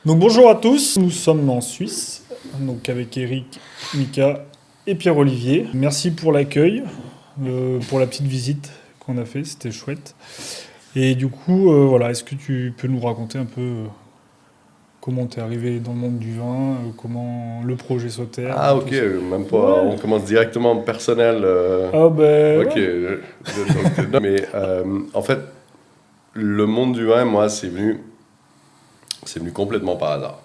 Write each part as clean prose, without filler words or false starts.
Donc bonjour à tous, nous sommes en Suisse, donc avec Eric, Mika et Pierre-Olivier. Merci pour l'accueil, pour la petite visite qu'on a fait, c'était chouette. Et du coup, voilà, est-ce que tu peux nous raconter un peu comment t'es arrivé dans le monde du vin, comment le projet Sauterre, Ah, ok, tout ça? même pas. Ouais. On commence directement personnel. Ah ben Ok, ouais. non, mais en fait, le monde du vin, moi, c'est venu complètement par hasard.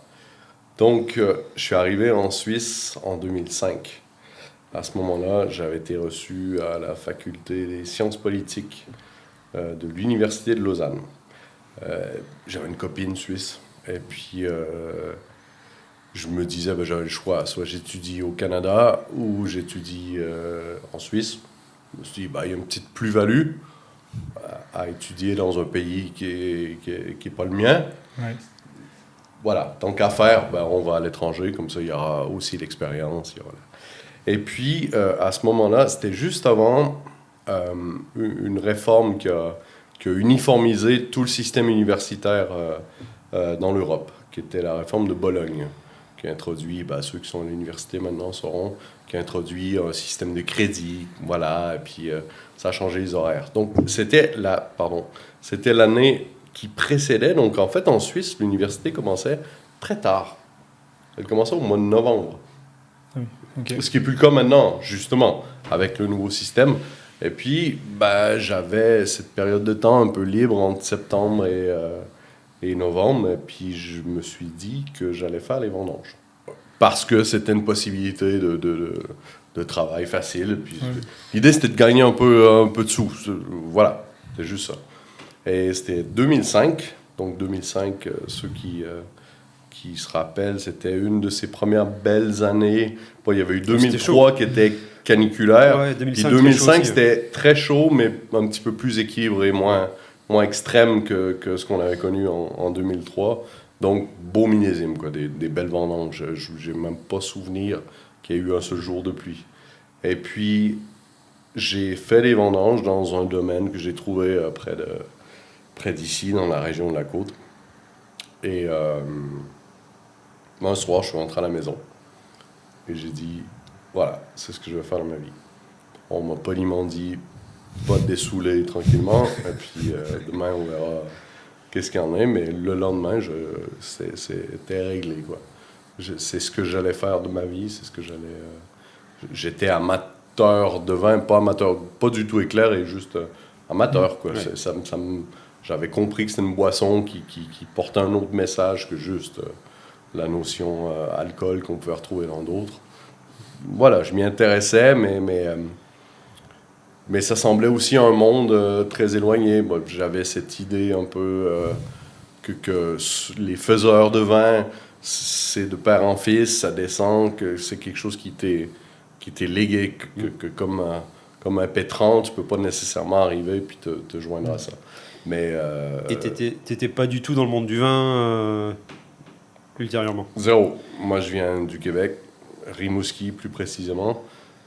Donc, je suis arrivé en Suisse en 2005. À ce moment-là, j'avais été reçu à la faculté des sciences politiques de l'Université de Lausanne. J'avais une copine suisse. Et puis, je me disais, ben, j'avais le choix. Soit j'étudie au Canada ou j'étudie en Suisse. Je me suis dit, ben, il y a une petite plus-value à étudier dans un pays qui est pas le mien. Ouais. Voilà, tant qu'à faire, ben, on va à l'étranger, comme ça il y aura aussi l'expérience. Et puis, à ce moment-là, c'était juste avant une réforme qui a uniformisé tout le système universitaire dans l'Europe, qui était la réforme de Bologne, qui a introduit, ben, ceux qui sont à l'université maintenant sauront, qui a introduit un système de crédit, voilà, et puis ça a changé les horaires. Donc, c'était l'année qui précédait. Donc, en fait, en Suisse, l'université commençait très tard. Elle commençait au mois de novembre. Ah oui, ok. Ce qui n'est plus le cas maintenant, justement, avec le nouveau système. Et puis, ben, j'avais cette période de temps un peu libre entre septembre et novembre. Et puis, je me suis dit que j'allais faire les vendanges. Parce que c'était une possibilité de travail facile. Puis, Ouais. l'idée, c'était de gagner un peu de sous. Voilà, c'est juste ça. Et c'était 2005. Donc, 2005, ceux qui se rappellent, c'était une de ses premières belles années. Bon, il y avait eu C'était chaud. 2003 qui était caniculaire. Ouais, Puis 2005, très chaud 2005, aussi. c'était très chaud, mais un petit peu plus équilibré, moins extrême que ce qu'on avait connu en 2003. Donc, beau millésime, quoi, des belles vendanges. Je n'ai même pas souvenir qu'il y ait eu un seul jour de pluie. Et puis, j'ai fait les vendanges dans un domaine que j'ai trouvé près d'ici, dans la région de la côte. Et un soir, je suis rentré à la maison et j'ai dit, voilà, c'est ce que je vais faire dans ma vie. On m'a poliment dit, va te dessouler tranquillement, et puis demain, on verra qu'est-ce qu'il y en a. Mais le lendemain, c'était réglé, quoi. C'est ce que j'allais faire de ma vie, c'est ce que j'allais... j'étais amateur de vin, pas amateur, pas du tout éclair, et juste amateur, quoi. Ouais. J'avais compris que c'était une boisson qui portait un autre message que juste la notion alcool qu'on pouvait retrouver dans d'autres. Voilà, je m'y intéressais, mais ça semblait aussi un monde très éloigné. Bon, j'avais cette idée un peu que les faiseurs de vin, c'est de père en fils, ça descend, que c'est quelque chose qui t'est légué, que comme un pétran, tu peux pas nécessairement arriver puis te joindre à ça. Mais Et t'étais pas du tout dans le monde du vin ultérieurement. zéro. Moi, je viens du Québec, Rimouski plus précisément.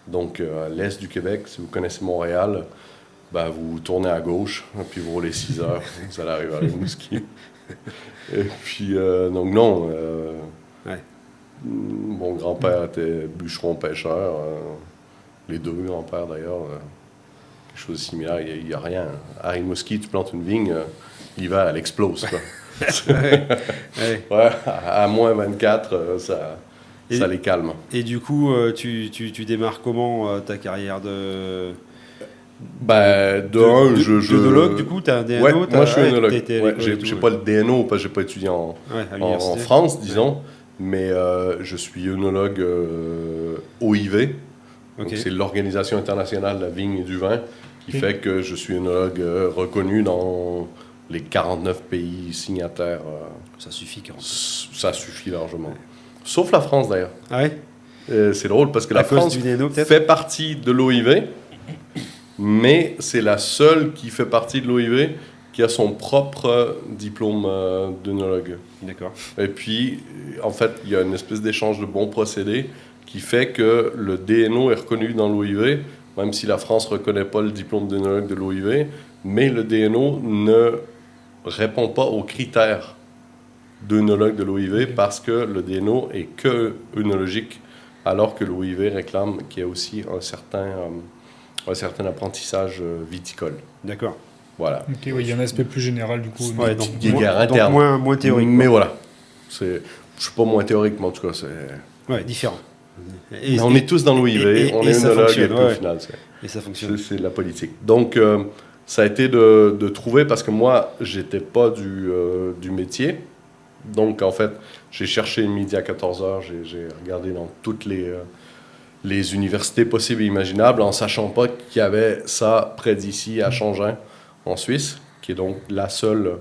Donc, à l'est du Québec, si vous connaissez Montréal, ben, vous tournez à gauche, puis vous roulez 6 heures, vous allez arriver à Rimouski. Et puis, donc non, Ouais. mon grand-père était bûcheron-pêcheur, les deux grands-pères d'ailleurs, quelque chose de similaire, il n'y a rien. À Rimouski, tu plantes une vigne, l'hiver, elle explose, quoi. Ouais. Ouais. Ouais, à moins 24, ça Et, les calme. et du coup, tu démarres comment ta carrière Ben, de un, d'œnologue, du coup, t'as un Ouais, DNO, moi je suis t'as œnologue. été à Ouais, l'école et tout, j'ai ouais. pas le DNO parce que j'ai pas étudié Ouais, à en l'université. France, disons, mais je suis œnologue OIV. Donc Ok. c'est l'Organisation internationale de la vigne et du vin qui Ok. fait que je suis œnologue reconnu dans les 49 pays signataires. Ça suffit, 40. Ça suffit largement. Sauf la France d'ailleurs. Ah ouais. C'est drôle parce que À la cause France du DNO, peut-être. fait partie de l'OIV, mais c'est la seule qui fait partie de l'OIV qui a son propre diplôme d'œnologue. D'accord. Et puis, en fait, il y a une espèce d'échange de bons procédés qui fait que le DNO est reconnu dans l'OIV, même si la France ne reconnaît pas le diplôme d'œnologue de l'OIV, mais le DNO ne répond pas aux critères d'œnologue de l'OIV parce que le DNO est que œnologique, alors que l'OIV réclame qu'il y ait aussi un certain apprentissage viticole. D'accord. Voilà. Ok, oui, il y a un aspect plus général du coup. Ouais, donc, Guéguerre donc interne. moins théorique. Mais quoi. voilà. Je ne suis pas moins théorique, mais en tout cas, c'est... Ouais, différent. Mais on est tous dans l'OIV, on est ça œnologue, et fonctionne, puis au ouais. final, Et ça fonctionne. c'est la politique. Donc, ça a été de trouver, parce que moi, j'étais pas du métier. Donc, en fait, j'ai cherché le midi à 14h, j'ai regardé dans toutes les universités possibles et imaginables, en sachant pas qu'il y avait ça près d'ici, à Changin, en Suisse, qui est donc la seule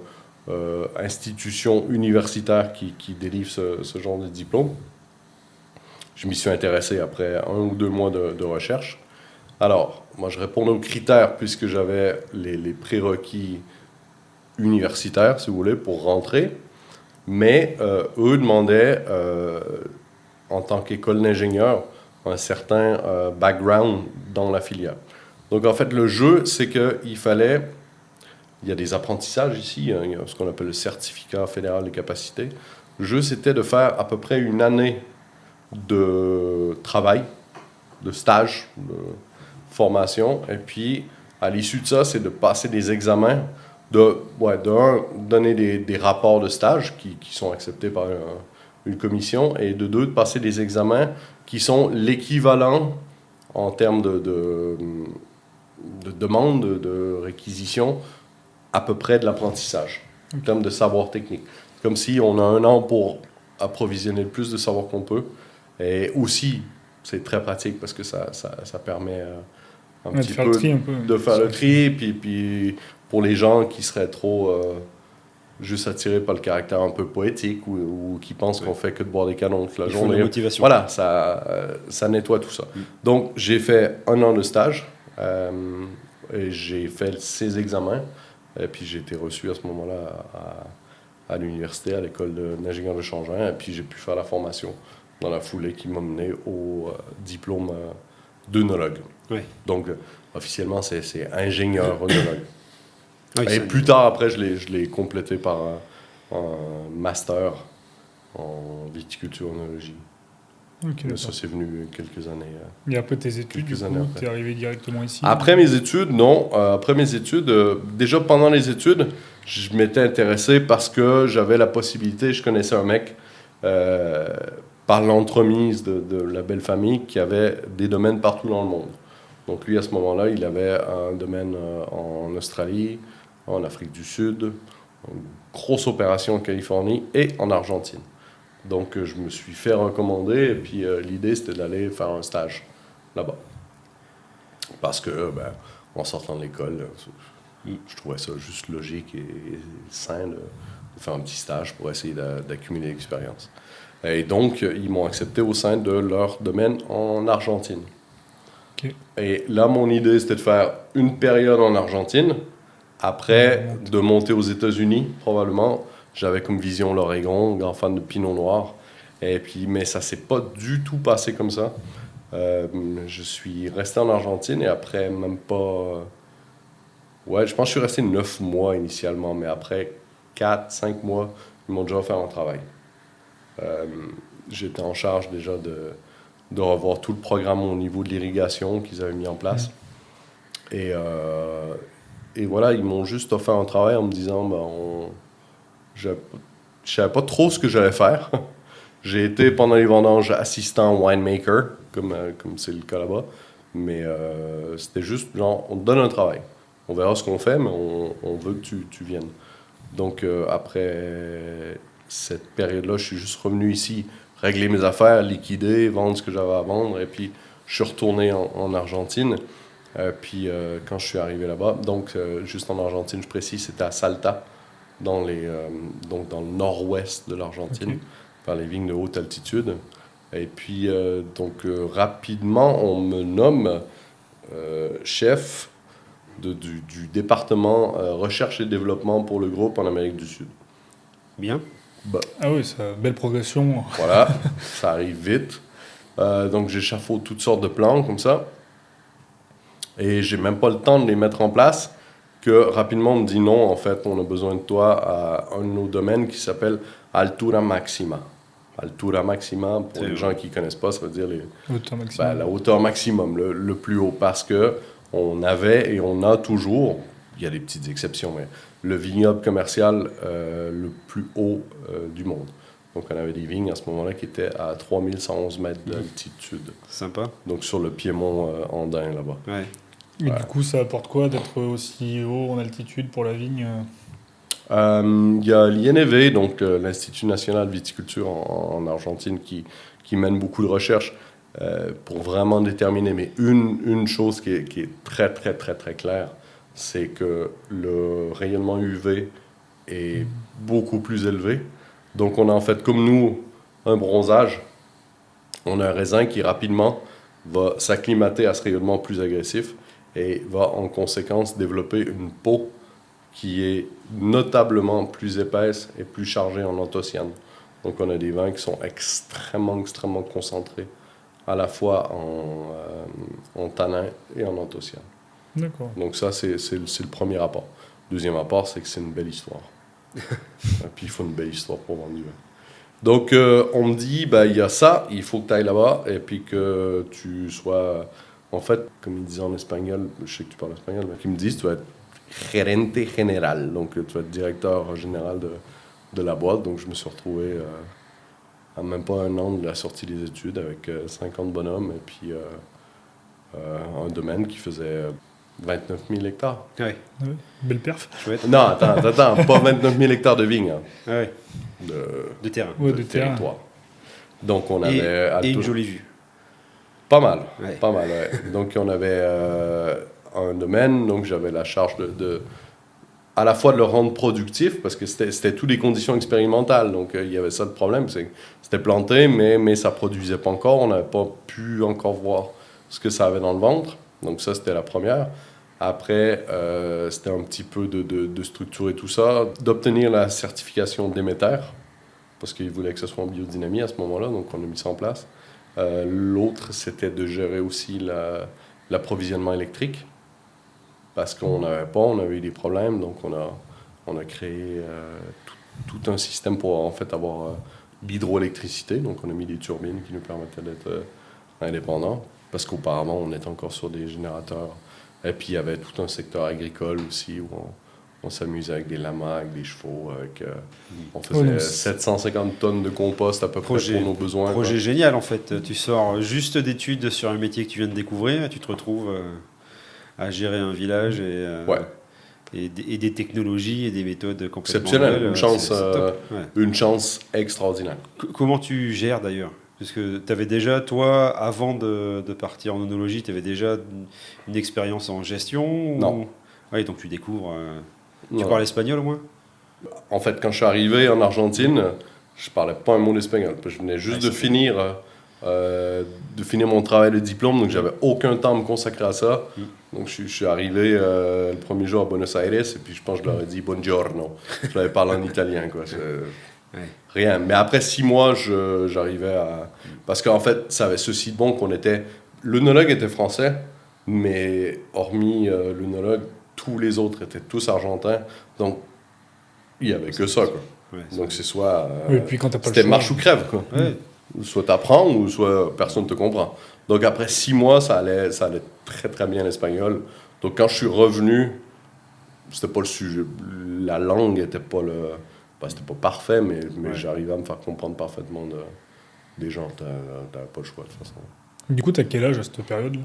institution universitaire qui délivre ce genre de diplôme. Je m'y suis intéressé après 1 ou 2 mois de recherche. Alors, moi, je répondais aux critères puisque j'avais les prérequis universitaires, si vous voulez, pour rentrer. Mais eux demandaient, en tant qu'école d'ingénieur, un certain background dans la filière. Donc, en fait, le jeu, c'est qu'il fallait... Il y a des apprentissages ici, hein, il y a ce qu'on appelle le certificat fédéral de capacité. Le jeu, c'était de faire à peu près 1 année de travail, de stage, de formation. Et puis, à l'issue de ça, c'est de passer des examens, donner des rapports de stage qui sont acceptés par une commission, et de 2, de passer des examens qui sont l'équivalent en termes de demande, de réquisition, à peu près de l'apprentissage, en termes de savoir technique. Comme si on a 1 an pour approvisionner le plus de savoir qu'on peut. Et aussi, c'est très pratique parce que ça permet De faire le tri un peu. de faire le tri. Puis pour les gens qui seraient trop juste attirés par le caractère un peu poétique ou qui pensent qu'on fait que de boire des canons toute la Il faut journée. de la motivation. Voilà, ça nettoie tout ça. Donc, j'ai fait 1 an de stage et j'ai fait ces examens. Et puis, j'ai été reçu à ce moment-là à l'université, à l'école d'ingénieur de Changin. Et puis, j'ai pu faire la formation dans la foulée qui m'a mené au diplôme d'œnologue. Oui. Donc, officiellement, c'est ingénieur œnologue. Oui, Et plus tard, après, je l'ai complété par un master en viticulture œnologie. Ok, Mais d'accord. ça, c'est venu quelques années. Et après tes études, du Quelques coup, années après. t'es arrivé directement ici? Après mes études, non. Après mes études, déjà pendant les études, je m'étais intéressé parce que j'avais la possibilité, je connaissais un mec par l'entremise de la belle famille qui avait des domaines partout dans le monde. Donc lui, à ce moment-là, il avait un domaine en Australie, en Afrique du Sud, une grosse opération en Californie et en Argentine. Donc je me suis fait recommander et puis l'idée, c'était d'aller faire un stage là-bas. Parce que, en sortant de l'école, je trouvais ça juste logique et sain de faire un petit stage pour essayer d'accumuler l'expérience. Et donc, ils m'ont accepté au sein de leur domaine en Argentine. Ok. Et là, mon idée, c'était de faire une période en Argentine, après de monter aux États-Unis, probablement. J'avais comme vision l'Oregon, grand fan de Pinot Noir. Et puis, mais ça s'est pas du tout passé comme ça. Je suis resté en Argentine et après, même pas... je pense que je suis resté 9 mois initialement, mais après 4-5 mois, ils m'ont déjà offert un travail. J'étais en charge déjà de revoir tout le programme au niveau de l'irrigation qu'ils avaient mis en place. Et voilà, ils m'ont juste offert un travail en me disant, je ne savais pas trop ce que j'allais faire. J'ai été pendant les vendanges assistant winemaker, comme c'est le cas là-bas. Mais c'était juste, genre, on te donne un travail. On verra ce qu'on fait, mais on veut que tu viennes. Donc, après cette période-là, je suis juste revenu ici, régler mes affaires, liquider, vendre ce que j'avais à vendre. Et puis, je suis retourné en Argentine. Puis, quand je suis arrivé là-bas, donc, juste en Argentine, je précise, c'était à Salta, donc dans le nord-ouest de l'Argentine. Okay. Par les vignes de haute altitude. Et puis, rapidement, on me nomme chef du département recherche et développement pour le groupe en Amérique du Sud. Bien. Ah oui, c'est une belle progression. Voilà, ça arrive vite. Donc, j'échafaude toutes sortes de plans comme ça. Et j'ai même pas le temps de les mettre en place que rapidement on me dit non, en fait, on a besoin de toi à un de nos domaines qui s'appelle Altura Maxima. Altura Maxima, pour les gens qui ne connaissent pas, ça veut dire la hauteur maximum, le plus haut, parce que on avait et on a toujours, il y a des petites exceptions, mais le vignoble commercial le plus haut du monde. Donc, on avait des vignes à ce moment-là qui étaient à 3111 mètres d'altitude. Sympa. Donc, sur le piémont andin, là-bas. Ouais. Mais du coup, ça apporte quoi d'être aussi haut en altitude pour la vigne? Il y a l'INV, donc l'Institut national de viticulture en Argentine, qui mène beaucoup de recherches pour vraiment déterminer. Mais une chose qui est très, très, très, très claire, c'est que le rayonnement UV est beaucoup plus élevé. Donc, on a en fait, comme nous, un bronzage. On a un raisin qui, rapidement, va s'acclimater à ce rayonnement plus agressif et va, en conséquence, développer une peau qui est notablement plus épaisse et plus chargée en anthocyanes. Donc, on a des vins qui sont extrêmement, extrêmement concentrés, à la fois en tanin et en anthocyanes. D'accord. Donc, ça, c'est le premier rapport. Deuxième rapport, c'est que c'est une belle histoire. Et puis, il faut une belle histoire pour vendre du vin. Donc, on me dit, il y a ça, il faut que tu ailles là-bas, et puis que tu sois, en fait, comme ils disaient en espagnol, je sais que tu parles espagnol, mais qu'ils me disent, tu vas être gerente général, donc tu vas être directeur général de la boîte. Donc, je me suis retrouvé à même pas un an de la sortie des études avec 50 bonhommes, et puis un domaine qui faisait 29 000 hectares. Ouais. Ouais. Belle perf. Chouette. Non, attends, pas 29 000 hectares de vignes, hein, Ouais. de terrain. Ouais, de de terrain. territoire. Donc, on avait... Et une jolie vue. Pas mal, Ouais. pas mal, ouais. Donc, on avait un domaine, donc j'avais la charge à la fois de le rendre productif, parce que c'était toutes des conditions expérimentales. Donc, il y avait ça le problème, c'est que c'était planté, mais ça produisait pas encore. On n'avait pas pu encore voir ce que ça avait dans le ventre. Donc, ça, c'était la première. Après, c'était un petit peu de structurer tout ça, d'obtenir la certification Déméter, parce qu'ils voulaient que ce soit en biodynamie à ce moment-là, donc on a mis ça en place. L'autre, c'était de gérer aussi l'approvisionnement électrique, parce qu'on n'avait pas, on avait eu des problèmes, donc on a créé tout un système pour en fait avoir l'hydroélectricité. Donc on a mis des turbines qui nous permettaient d'être indépendants, parce qu'auparavant on était encore sur des générateurs. Et puis il y avait tout un secteur agricole aussi où on s'amusait avec des lamas, avec des chevaux, on faisait 750 tonnes de compost à peu près pour nos besoins. Projet génial en fait. Tu sors juste d'études sur un métier que tu viens de découvrir et tu te retrouves à gérer un village et des technologies et des méthodes complètement exceptionnel, nouvelles. Une chance extraordinaire. Comment tu gères d'ailleurs? Parce que tu avais déjà, toi, avant de partir en oenologie, tu avais déjà une expérience en gestion Non. Oui, donc tu découvres. Tu parles espagnol au moins? En fait, quand je suis arrivé en Argentine, je parlais pas un mot d'espagnol. Je venais juste de finir mon travail de diplôme, donc j'avais aucun temps à me consacrer à ça. Donc je suis arrivé le premier jour à Buenos Aires, et puis je pense que je leur ai dit buongiorno. Je l'avais parlé en italien, quoi. Rien. Mais après 6 mois, j'arrivais à... Parce qu'en fait, ça avait ceci de bon qu'on était... L'œnologue était français, mais hormis l'œnologue, tous les autres étaient tous argentins. Donc, il n'y avait que ça, quoi. Ouais, donc, c'est soit... Oui, puis quand t'as pas le c'était choix. marche ou crève, quoi. Ouais. Soit t'apprends, ou soit personne ne te comprend. Donc, après 6 mois, ça allait très, très bien l'espagnol. Donc, quand je suis revenu, c'était pas le sujet. La langue n'était pas le... c'était pas parfait, mais j'arrivais à me faire comprendre parfaitement des gens. T'avais pas le choix, de toute façon. Du coup, t'as quel âge à cette période-là?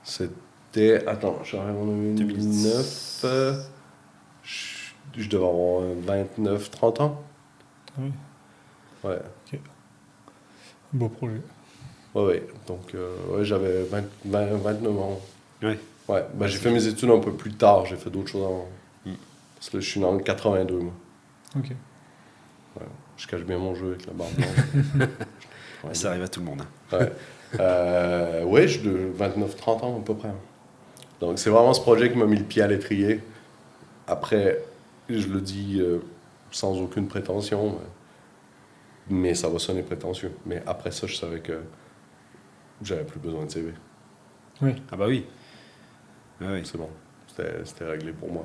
C'était... Attends, je suis arrivé en 2009. Je devais avoir 29-30 ans. Ah oui. Ouais. Ok. Beau projet. Ouais. Donc, j'avais 29 ans. Ouais. Ouais. J'ai fait mes études un peu plus tard. J'ai fait d'autres choses avant. Parce que je suis né en 82, moi. Ok. Ouais. Je cache bien mon jeu avec la barbe blanche. Ça arrive à tout le monde. Ouais. J'ai de 29-30 ans à peu près. Donc c'est vraiment ce projet qui m'a mis le pied à l'étrier. Après, je le dis sans aucune prétention, mais ça va sonner prétentieux. Mais après ça, je savais que j'avais plus besoin de CV. Oui. Ah bah oui. Ah oui. C'est bon. C'était réglé pour moi.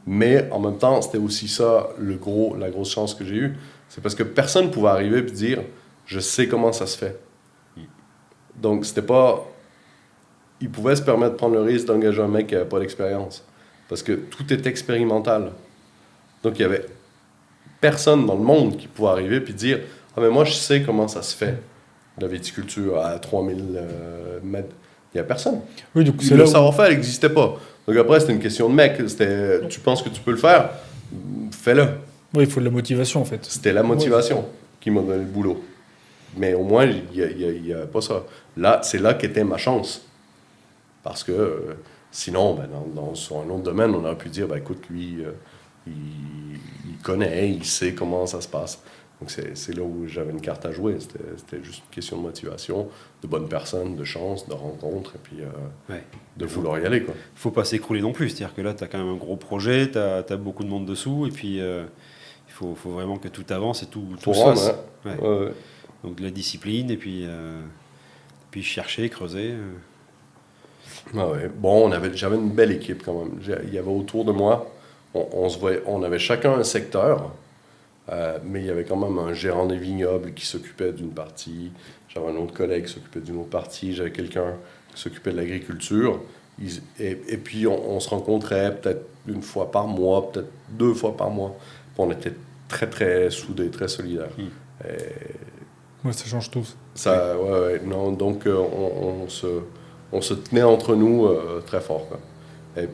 Mais en même temps, c'était aussi ça, la grosse chance que j'ai eue. C'est parce que personne ne pouvait arriver et dire « je sais comment ça se fait ». Donc, c'était pas... Ils pouvaient se permettre de prendre le risque d'engager un mec qui n'avait pas d'expérience. Parce que tout est expérimental. Donc, il y avait personne dans le monde qui pouvait arriver et dire « ah, mais moi, je sais comment ça se fait, la viticulture à 3000 mètres ». Il n'y a personne. Oui, donc Le savoir-faire n'existait pas. Donc après, c'était une question de mec. Tu penses que tu peux le faire? Fais-le. Oui, il faut de la motivation, en fait. C'était la motivation qui m'a donné le boulot. Mais au moins, il n'y a pas ça. Là, c'est là qu'était ma chance. Parce que sinon, sur un autre domaine, on aurait pu dire, écoute, lui, il connaît, il sait comment ça se passe. Donc c'est là où j'avais une carte à jouer. C'était juste une question de motivation, de bonnes personnes, de chance, de rencontres, et puis de vouloir y aller, quoi. Faut pas s'écrouler non plus. C'est-à-dire que là, tu as quand même un gros projet, tu as beaucoup de monde dessous, et puis il faut vraiment que tout avance et tout se fasse. Hein. Ouais. Donc de la discipline, et puis chercher, creuser. Ouais. Bon, j'avais une belle équipe quand même. Il y avait autour de moi, on avait chacun un secteur, mais il y avait quand même un gérant des vignobles qui s'occupait d'une partie, j'avais un autre collègue qui s'occupait d'une autre partie, j'avais quelqu'un qui s'occupait de l'agriculture. Et puis on se rencontrait peut-être une fois par mois, peut-être 2 fois par mois. Puis on était très très soudés, très solidaires. Ouais, ça change tout. Ça, non, donc on se tenait entre nous très fort, quoi. Et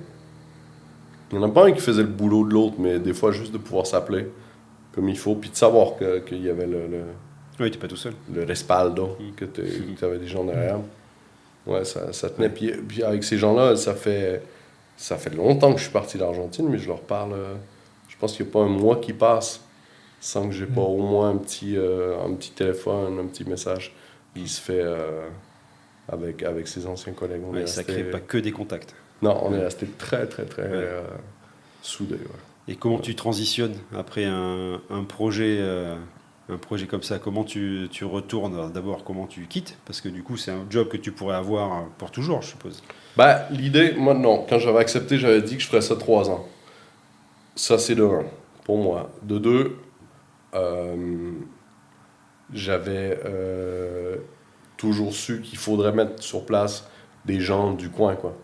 il n'y en a pas un qui faisait le boulot de l'autre, mais des fois juste de pouvoir s'appeler comme il faut, puis de savoir qu'il y avait Oui, tu n'es pas tout seul. le respaldo, que tu avais des gens derrière. Ouais, ça tenait. Puis avec ces gens-là, ça fait longtemps que je suis parti d'Argentine, mais je leur parle. Je pense qu'il n'y a pas un mois qui passe sans que j'ai pas au moins un petit téléphone, un petit message qui se fait avec ses anciens collègues. Ça ne crée pas que des contacts. Non, on est resté très, très, très soudés. Ouais. Et comment tu transitionnes après un projet comme ça? Comment tu retournes? D'abord, comment tu quittes? Parce que du coup, c'est un job que tu pourrais avoir pour toujours, je suppose. L'idée, moi, non. Quand j'avais accepté, j'avais dit que je ferais ça 3 ans. Ça, c'est de 1, pour moi. De 2, j'avais toujours su qu'il faudrait mettre sur place des gens du coin, quoi.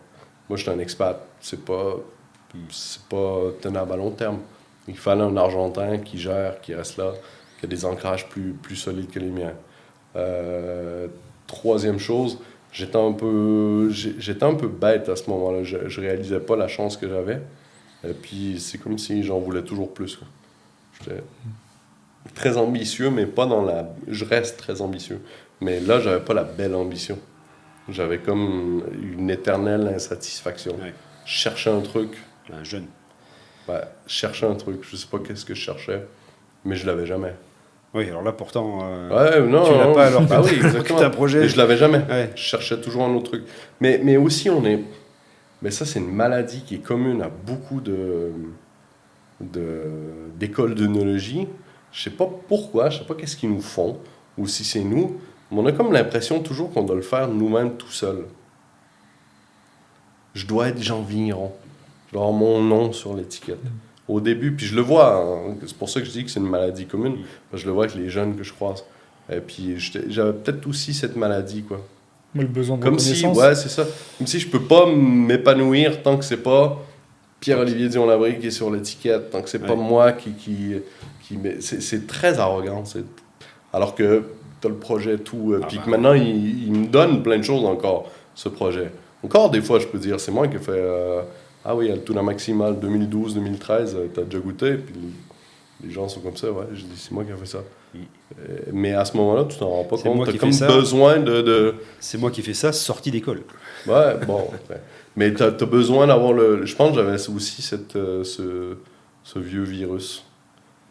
Moi, j'étais un expat. C'est pas tenable à long terme. Il fallait un Argentin qui gère, qui reste là, qui a des ancrages plus solides que les miens. 3e chose, j'étais un peu bête à ce moment-là. Je réalisais pas la chance que j'avais. Et puis, c'est comme si j'en voulais toujours plus, quoi. J'étais très ambitieux, mais pas dans la... Je reste très ambitieux. Mais là, j'avais pas la belle ambition. J'avais comme une éternelle insatisfaction. Ouais. Je cherchais un truc. Un jeune. Ouais, je cherchais un truc. Je sais pas qu'est-ce que je cherchais, mais je l'avais jamais. Oui, alors là, pourtant, tu l'as pas alors oui, exactement. Un projet. Mais je l'avais jamais. Ouais. Je cherchais toujours un autre truc. Mais aussi, mais ça, c'est une maladie qui est commune à beaucoup d'écoles d'œnologie. Je sais pas pourquoi, je sais pas qu'est-ce qu'ils nous font, ou si c'est nous, mais on a comme l'impression toujours qu'on doit le faire nous-mêmes tout seul. Je dois être Jean Vigneron. Je dois avoir mon nom sur l'étiquette. Au début, puis je le vois, hein, c'est pour ça que je dis que c'est une maladie commune, parce que je le vois avec les jeunes que je croise. Et puis j'avais peut-être aussi cette maladie, quoi. Le besoin de comme reconnaissance. Si, ouais, c'est ça. Comme si je peux pas m'épanouir tant que c'est pas Pierre-Olivier Dion-Labrie qui est sur l'étiquette, tant que c'est pas moi qui c'est très arrogant. Alors que t'as le projet, tout. Puis que maintenant, il me donne plein de choses encore, ce projet. Encore, des fois, je peux dire, c'est moi qui ai fait... ah oui, Altoona Maximal 2012-2013, t'as déjà goûté? Puis les gens sont comme ça, ouais. Je dis, c'est moi qui ai fait ça. Mais à ce moment-là, tu t'en rends pas compte. T'as comme besoin de... C'est moi qui fais ça, sorti d'école. Ouais, bon. Mais t'as besoin d'avoir le... Je pense que j'avais aussi ce vieux virus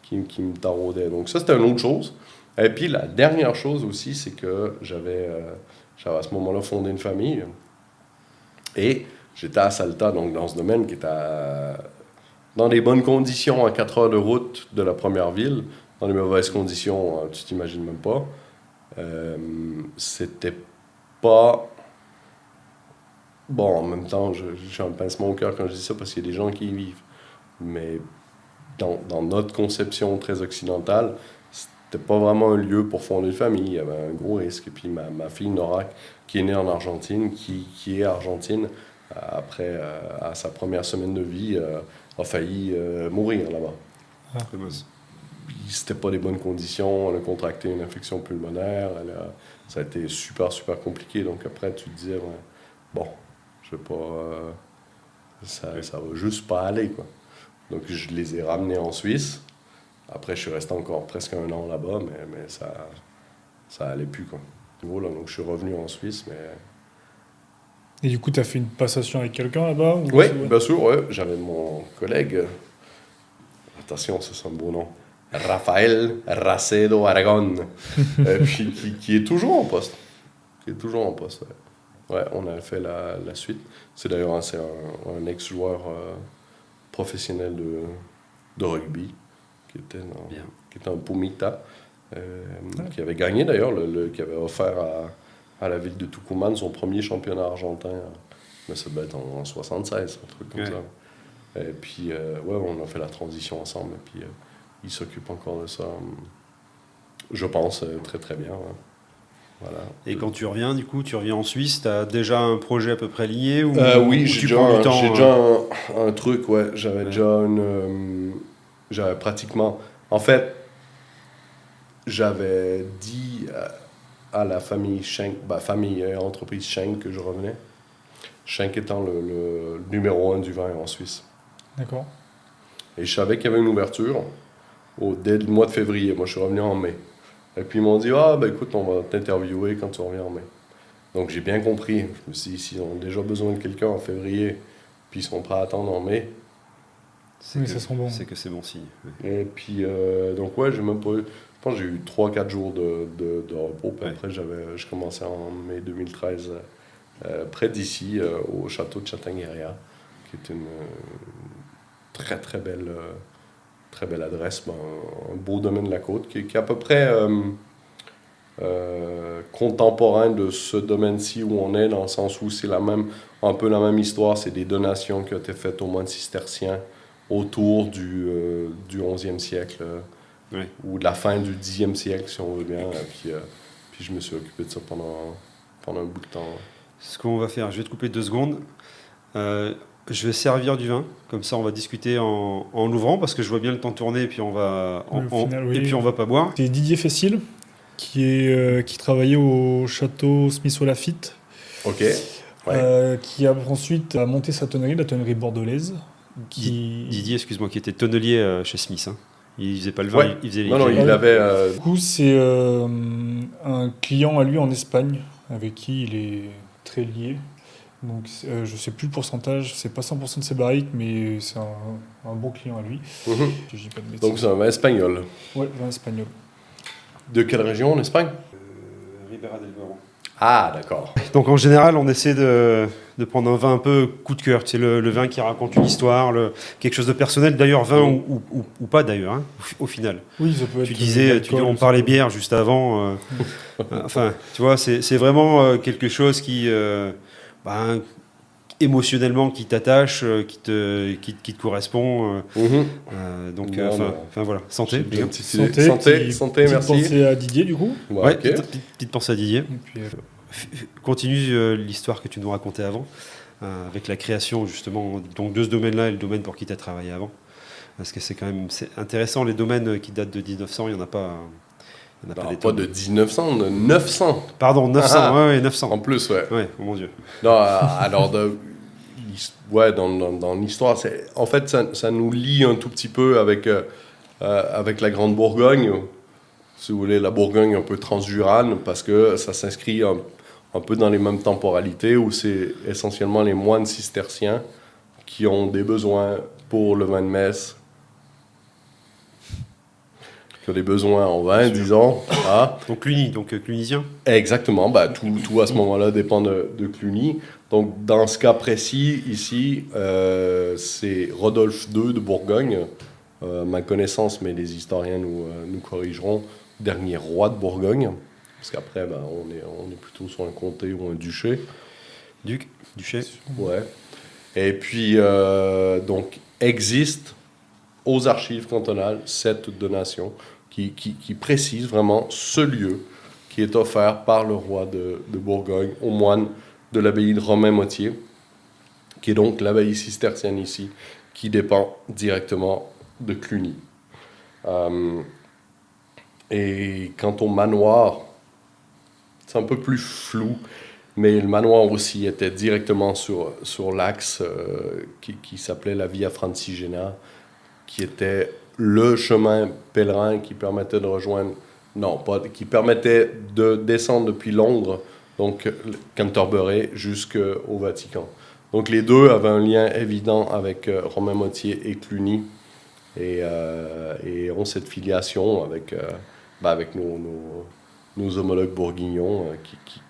qui me taraudait. Donc ça, c'était une autre chose. Et puis la dernière chose aussi, c'est que j'avais à ce moment-là fondé une famille. Et j'étais à Salta, donc dans ce domaine qui était dans des bonnes conditions, à 4 heures de route de la première ville. Dans les mauvaises conditions, tu t'imagines même pas. C'était pas Bon, en même temps, j'ai un pincement au cœur quand je dis ça parce qu'il y a des gens qui y vivent. Mais dans notre conception très occidentale, c'était pas vraiment un lieu pour fonder une famille. Il y avait un gros risque. Et puis ma fille Nora, qui est née en Argentine, qui est argentine, après, à sa première semaine de vie, a failli mourir là-bas. Puis c'était pas les bonnes conditions. Elle a contracté une infection pulmonaire. Ça a été super, super compliqué. Donc après, tu te disais, ouais, bon, je sais pas, ça va juste pas aller, quoi. Donc je les ai ramenés en Suisse. Après, je suis resté encore presque 1 an là-bas, mais ça allait plus, quoi. Voilà, donc je suis revenu en Suisse, mais... Et du coup, tu as fait une passation avec quelqu'un là-bas ou... Oui, bien sûr, ouais. J'avais mon collègue, attention, c'est un beau nom, Rafael Racedo Aragon, qui est toujours en poste. Qui est toujours en poste, ouais. Ouais, on a fait la suite. C'est d'ailleurs un ex-joueur professionnel de rugby, qui était un Pumita, qui avait gagné d'ailleurs, qui avait offert à la ville de Tucumán son premier championnat argentin, mais ça devait être en 76, un truc comme ça. Et puis, ouais, on a fait la transition ensemble, et puis il s'occupe encore de ça, je pense, très très bien. Ouais. Voilà. Et quand tu reviens, du coup, tu reviens en Suisse, tu as déjà un projet à peu près lié ou, oui, ou j'ai tu prends du temps déjà un truc, ouais. J'avais déjà j'avais pratiquement... En fait, j'avais dit à la famille Schenk, famille et entreprise Schenk que je revenais. Schenk étant le numéro 1 du vin en Suisse. D'accord. Et je savais qu'il y avait une ouverture dès le mois de février. Moi, je suis revenu en mai. Et puis, ils m'ont dit, écoute, on va t'interviewer quand tu reviens en mai. Donc, j'ai bien compris. Je me suis dit, s'ils ont déjà besoin de quelqu'un en février, puis ils sont prêts à attendre en mai. C'est que c'est bon signe. Ouais. Et puis, donc, ouais, j'ai même pas eu... Je pense que j'ai eu 3-4 jours de repos. Puis après, je commençais en mai 2013, près d'ici, au château de Chattangueria, qui est une très, très belle adresse, un beau domaine de la côte, qui est à peu près contemporain de ce domaine-ci où on est, dans le sens où c'est un peu la même histoire. C'est des donations qui ont été faites aux moines cisterciens autour du 11e siècle, ou de la fin du 10e siècle, si on veut bien. Puis je me suis occupé de ça pendant un bout de temps. Ce qu'on va faire, je vais te couper 2 secondes. Je vais servir du vin, comme ça on va discuter en l'ouvrant, parce que je vois bien le temps tourner, et puis on va, et puis on va pas boire. C'est Didier Fessil, qui travaillait au château Smith-Lafitte. Ok. Ouais. Qui a ensuite monté sa tonnerie, la tonnerie bordelaise. Didier, excuse-moi, qui était tonnelier chez Smith. Hein. Il faisait pas le vin, il faisait les... Non, il avait... Du coup, c'est un client à lui en Espagne, avec qui il est très lié. Donc, je sais plus le pourcentage, c'est pas 100% de ses barriques, mais c'est un bon client à lui. Mm-hmm. Je dis pas de bêtises. Donc, c'est un vin espagnol. Ouais, vin espagnol. De quelle région en Espagne? Ribera del Duero. Ah, d'accord. Donc en général, on essaie de prendre un vin un peu coup de cœur. C'est le vin qui raconte une histoire, quelque chose de personnel. D'ailleurs, vin ou pas d'ailleurs, hein, au final. Oui, ça peut être... Tu disais, on parlait bière juste avant. Enfin, tu vois, c'est vraiment quelque chose qui... émotionnellement qui t'attache, qui te correspond. Donc, voilà, santé. Santé, merci. Pensée à Didier, du coup. Ouais, okay. petite pensée à Didier. Et puis, continue l'histoire que tu nous racontais avant, avec la création justement donc, de ce domaine-là et le domaine pour qui tu as travaillé avant. Parce que c'est intéressant, les domaines qui datent de 1900, il n'y en a pas... Il n'y en a pas de 1900, de 900. Pardon, 900, ouais, 900. En plus, ouais. Ouais, oh mon Dieu. Non, alors, dans l'histoire, en fait, ça nous lie un tout petit peu avec la Grande Bourgogne. Si vous voulez, la Bourgogne un peu transjurane, parce que ça s'inscrit un peu dans les mêmes temporalités, où c'est essentiellement les moines cisterciens qui ont des besoins pour le vin de messe, qui ont des besoins en vin, disons. Ah. Donc Cluny, clunisien. Exactement, tout à ce moment-là dépend de Cluny. Donc dans ce cas précis, ici, c'est Rodolphe II de Bourgogne, ma connaissance, mais les historiens nous corrigeront, dernier roi de Bourgogne, parce qu'après, on est plutôt sur un comté ou un duché. Duché. Ouais. Et puis, donc, existe aux archives cantonales cette donation qui précise vraiment ce lieu qui est offert par le roi de Bourgogne aux moines de l'abbaye de Romain-Motier, qui est donc l'abbaye cistercienne ici, qui dépend directement de Cluny. Et quant au manoir, c'est un peu plus flou, mais le manoir aussi était directement sur l'axe qui s'appelait la Via Francigena, qui était le chemin pèlerin qui permettait de rejoindre, non, pas, qui permettait de descendre depuis Londres, donc Canterbury, jusqu'au Vatican. Donc les deux avaient un lien évident avec Romain-Motier et Cluny, et ont cette filiation avec nos homologues bourguignons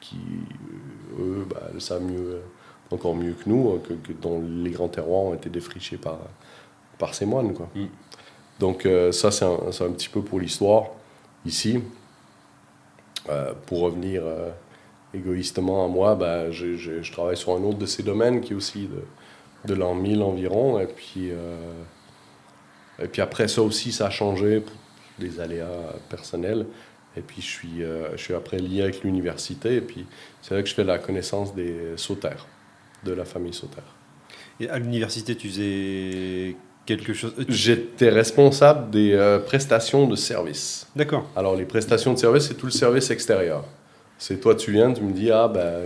qui eux, le savent encore mieux que nous, dont les grands terroirs ont été défrichés par ces moines, quoi. Donc ça, c'est un petit peu pour l'histoire. Ici, pour revenir égoïstement à moi, je travaille sur un autre de ces domaines qui est aussi de l'an 1000 environ. Et puis après ça aussi, ça a changé pour des aléas personnels. Et puis je suis après lié avec l'université. Et puis c'est là que je fais la connaissance des Sauter, de la famille Sauter. Et à l'université, tu faisais quelque chose. J'étais responsable des prestations de service. D'accord. Alors, les prestations de service, c'est tout le service extérieur. C'est toi, tu viens, tu me dis,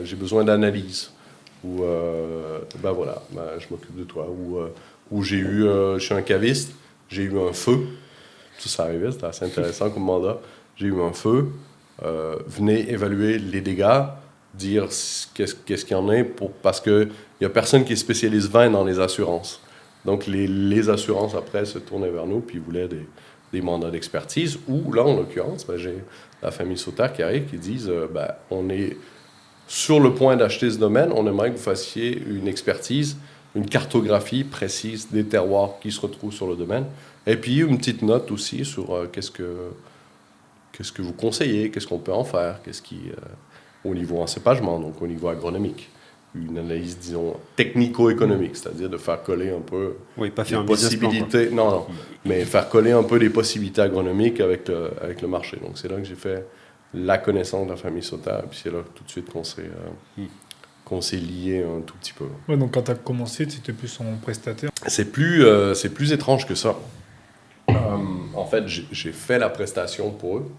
j'ai besoin d'analyse. Ou, voilà, je m'occupe de toi. Ou je suis un caviste, j'ai eu un feu. Tout ça arrivait, c'était assez intéressant comme mandat. J'ai eu un feu. Venez évaluer les dégâts, dire qu'est-ce qu'il y en a, parce qu'il n'y a personne qui est spécialiste vin dans les assurances. Donc, les assurances, après, se tournaient vers nous, puis ils voulaient des mandats d'expertise. Ou, là, en l'occurrence, j'ai la famille Sauter qui arrive, qui disent on est sur le point d'acheter ce domaine, on aimerait que vous fassiez une expertise, une cartographie précise des terroirs qui se retrouvent sur le domaine. Et puis, une petite note aussi sur qu'est-ce que vous conseillez, qu'est-ce qu'on peut en faire, au niveau encépagement, donc au niveau agronomique. Une analyse, disons, technico-économique, c'est-à-dire de faire coller un peu pas faire les un business plan, possibilités. Non, mais faire coller un peu les possibilités agronomiques avec le marché. Donc, c'est là que j'ai fait la connaissance de la famille Sauter, et puis c'est là tout de suite qu'on s'est lié un tout petit peu. Ouais, donc quand tu as commencé, tu étais plus en prestataire. C'est plus étrange que ça. En fait, j'ai fait la prestation pour eux.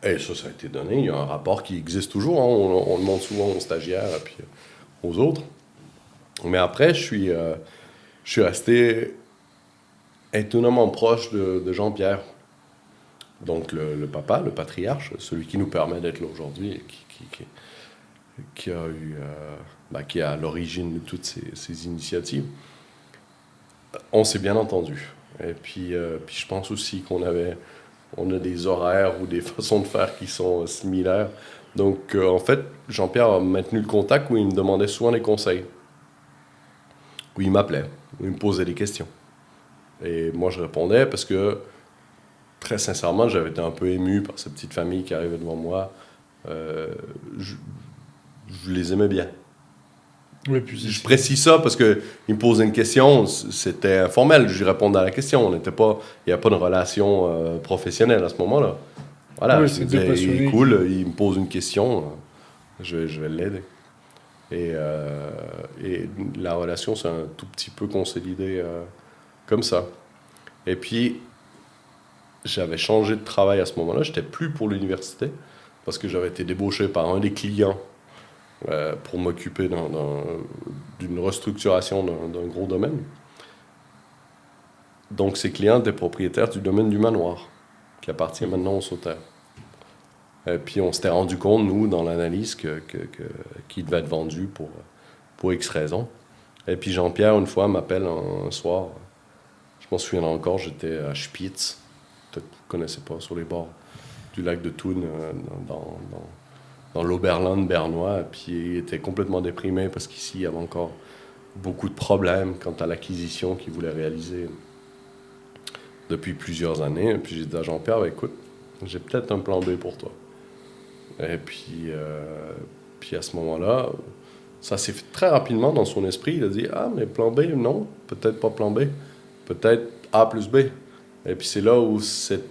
Et ça a été donné. Il y a un rapport qui existe toujours. Hein. On le montre souvent aux stagiaires et puis aux autres. Mais après, je suis resté étonnamment proche de Jean-Pierre. Donc, le papa, le patriarche, celui qui nous permet d'être là aujourd'hui et qui est à l'origine de toutes ces initiatives. On s'est bien entendu. Et puis je pense aussi on a des horaires ou des façons de faire qui sont similaires. Donc, en fait, Jean-Pierre a maintenu le contact où il me demandait souvent des conseils. Où il m'appelait, où il me posait des questions. Et moi, je répondais parce que, très sincèrement, j'avais été un peu ému par cette petite famille qui arrivait devant moi. Je les aimais bien. Oui, puis Je précise ça parce qu'il me posait une question, c'était informel, je lui répondais à la question. Il n'y a pas de relation professionnelle à ce moment-là. Voilà, oui, je me disais, il est cool, il me pose une question, je vais l'aider. Et la relation s'est un tout petit peu consolidée comme ça. Et puis, j'avais changé de travail à ce moment-là, je n'étais plus pour l'université parce que j'avais été débauché par un des clients pour m'occuper d'une restructuration d'un gros domaine. Donc, ces clients étaient propriétaires du domaine du manoir, qui appartient maintenant aux Sauter. Et puis, on s'était rendu compte, nous, dans l'analyse, qu'il devait être vendu pour X raisons. Et puis, Jean-Pierre, une fois, m'appelle un soir. Je m'en souviens encore, j'étais à Spitz. Peut-être que vous ne connaissez pas, sur les bords du lac de Thun, dans l'Oberland bernois, puis il était complètement déprimé parce qu'ici, il y avait encore beaucoup de problèmes quant à l'acquisition qu'il voulait réaliser depuis plusieurs années. Et puis j'ai dit à Jean-Pierre, écoute, j'ai peut-être un plan B pour toi. Et puis à ce moment-là, ça s'est fait très rapidement dans son esprit. Il a dit, ah, mais plan B, non, peut-être pas plan B, peut-être A plus B. Et puis c'est là où c'est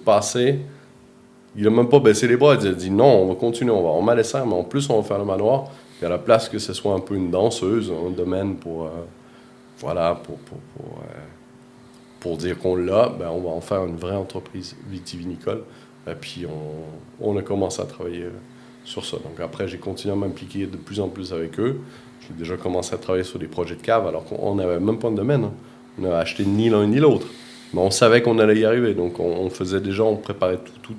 passé. Il a même pas baissé les bras, il a dit, non, on va continuer, on va en Malaisaire, mais en plus, on va faire le manoir. Et à la place que ce soit un peu une danseuse, un domaine pour... voilà, pour dire qu'on l'a, ben on va en faire une vraie entreprise vitivinicole. Et puis, on a commencé à travailler sur ça. Donc après, j'ai continué à m'impliquer de plus en plus avec eux. J'ai déjà commencé à travailler sur des projets de cave, alors qu'on n'avait même pas de domaine. Hein. On n'avait acheté ni l'un ni l'autre. Mais on savait qu'on allait y arriver. Donc on faisait déjà, on préparait tout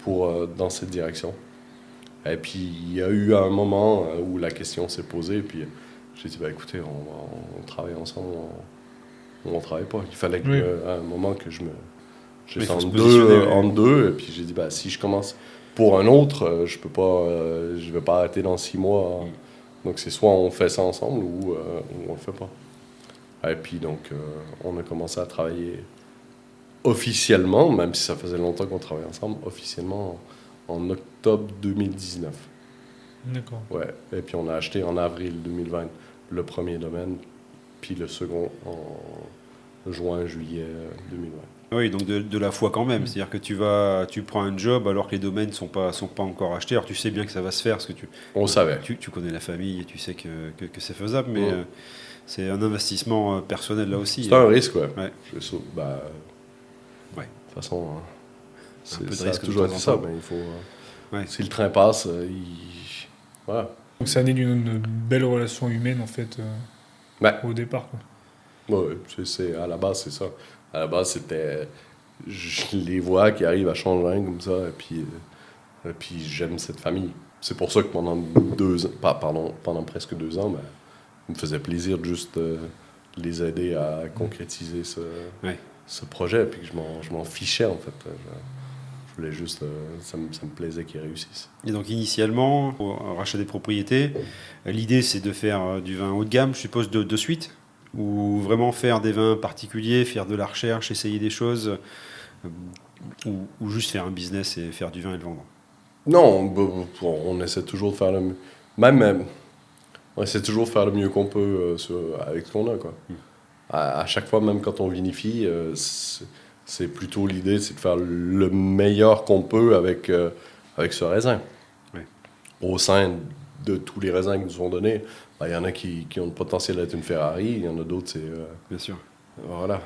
pour, dans cette direction. Et puis, il y a eu un moment où la question s'est posée. Et puis, j'ai dit, ben, écoutez, on travaille ensemble, on ne travaille pas. Il fallait à un moment que j'ai fait en deux. Et puis, j'ai dit, ben, si je commence pour un autre, je ne vais pas arrêter dans 6 mois. Donc, c'est soit on fait ça ensemble ou on ne le fait pas. Et puis, donc, on a commencé à travailler officiellement, même si ça faisait longtemps qu'on travaillait ensemble, officiellement en octobre 2019. D'accord. Ouais. Et puis on a acheté en avril 2020 le premier domaine, puis le second en juin-juillet 2020. Oui, donc de la foi quand même. C'est-à-dire que tu prends un job alors que les domaines sont pas encore achetés. Alors tu sais bien que ça va se faire parce que on savait. Tu connais la famille et tu sais que c'est faisable, mais c'est un investissement personnel là aussi. C'est un risque, ouais. Ouais. De toute façon, ça a toujours été ça. Mais il faut. Si le train passe, voilà. Donc ça naît d'une belle relation humaine en fait au départ. Oui, à la base c'est ça. À la base c'était, je les vois qui arrivent à changer comme ça et puis j'aime cette famille. C'est pour ça que pendant presque 2 ans, il me faisait plaisir de juste les aider à concrétiser ce projet et puis que je m'en fichais en fait. Je voulais juste, ça me plaisait qu'ils réussissent. Et donc initialement, pour rachat des propriétés, l'idée c'est de faire du vin haut de gamme, je suppose, de suite, ou vraiment faire des vins particuliers, faire de la recherche, essayer des choses, ou juste faire un business et faire du vin et le vendre. Non, on essaie toujours de faire le mieux. On essaie toujours de faire le mieux qu'on peut avec ce qu'on a, quoi. À chaque fois, même quand on vinifie, c'est plutôt l'idée, c'est de faire le meilleur qu'on peut avec ce raisin. Oui. Au sein de tous les raisins qu'ils nous ont donnés, il y en a qui ont le potentiel d'être une Ferrari, il y en a d'autres, c'est... Bien sûr. Voilà.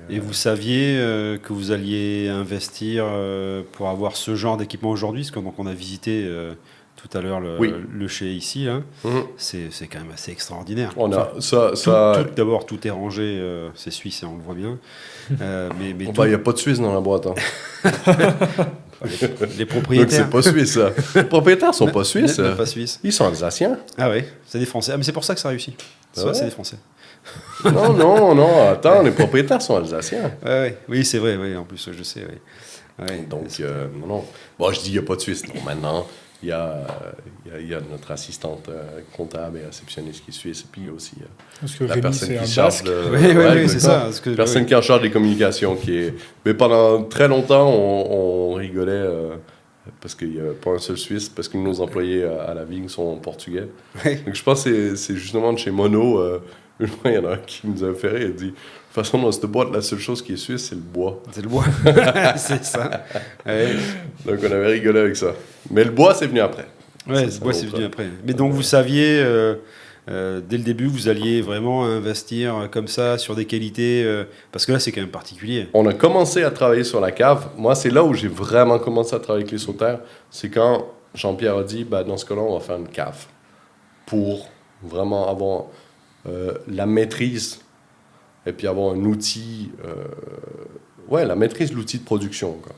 Et vous saviez que vous alliez investir pour avoir ce genre d'équipement aujourd'hui? Parce qu'on a visité tout à l'heure le chai ici, là. C'est quand même assez extraordinaire. On a D'abord, tout est rangé, c'est suisse, on le voit bien. Mais il n'y a pas de Suisse dans la boîte. Hein. Les propriétaires. Donc c'est pas suisse, ça. Les propriétaires sont pas suisses. Pas suisses. Ils sont alsaciens. Ah oui, c'est des Français. Ah, mais c'est pour ça que ça réussit. C'est des Français. Non, attends, les propriétaires sont alsaciens. Oui, c'est vrai, en plus, je sais. Donc, non. Bon, je dis il n'y a pas de Suisse. Non, maintenant, il y a notre assistante comptable et réceptionniste qui est suisse, et puis il y a aussi la Rémi, personne qui charge oui, c'est ça. La personne qui est en charge des communications. Mais pendant très longtemps, on rigolait parce qu'il n'y a pas un seul Suisse, parce que nos employés à la vigne sont portugais. Donc je pense que c'est justement de chez Mono. Une fois, il y en a un qui nous a fait rire. Il a dit, de toute façon, dans cette boîte, la seule chose qui est suisse, c'est le bois. C'est le bois. C'est ça. Donc on avait rigolé avec ça. Mais le bois, c'est venu après. Le bois, c'est venu après. Mais donc vous saviez, dès le début, vous alliez vraiment investir comme ça sur des qualités, parce que là, c'est quand même particulier. On a commencé à travailler sur la cave. Moi, c'est là où j'ai vraiment commencé à travailler avec les sauteurs. C'est quand Jean-Pierre a dit, dans ce cas-là, on va faire une cave pour vraiment avoir la maîtrise et puis avoir un outil, la maîtrise de l'outil de production, quoi,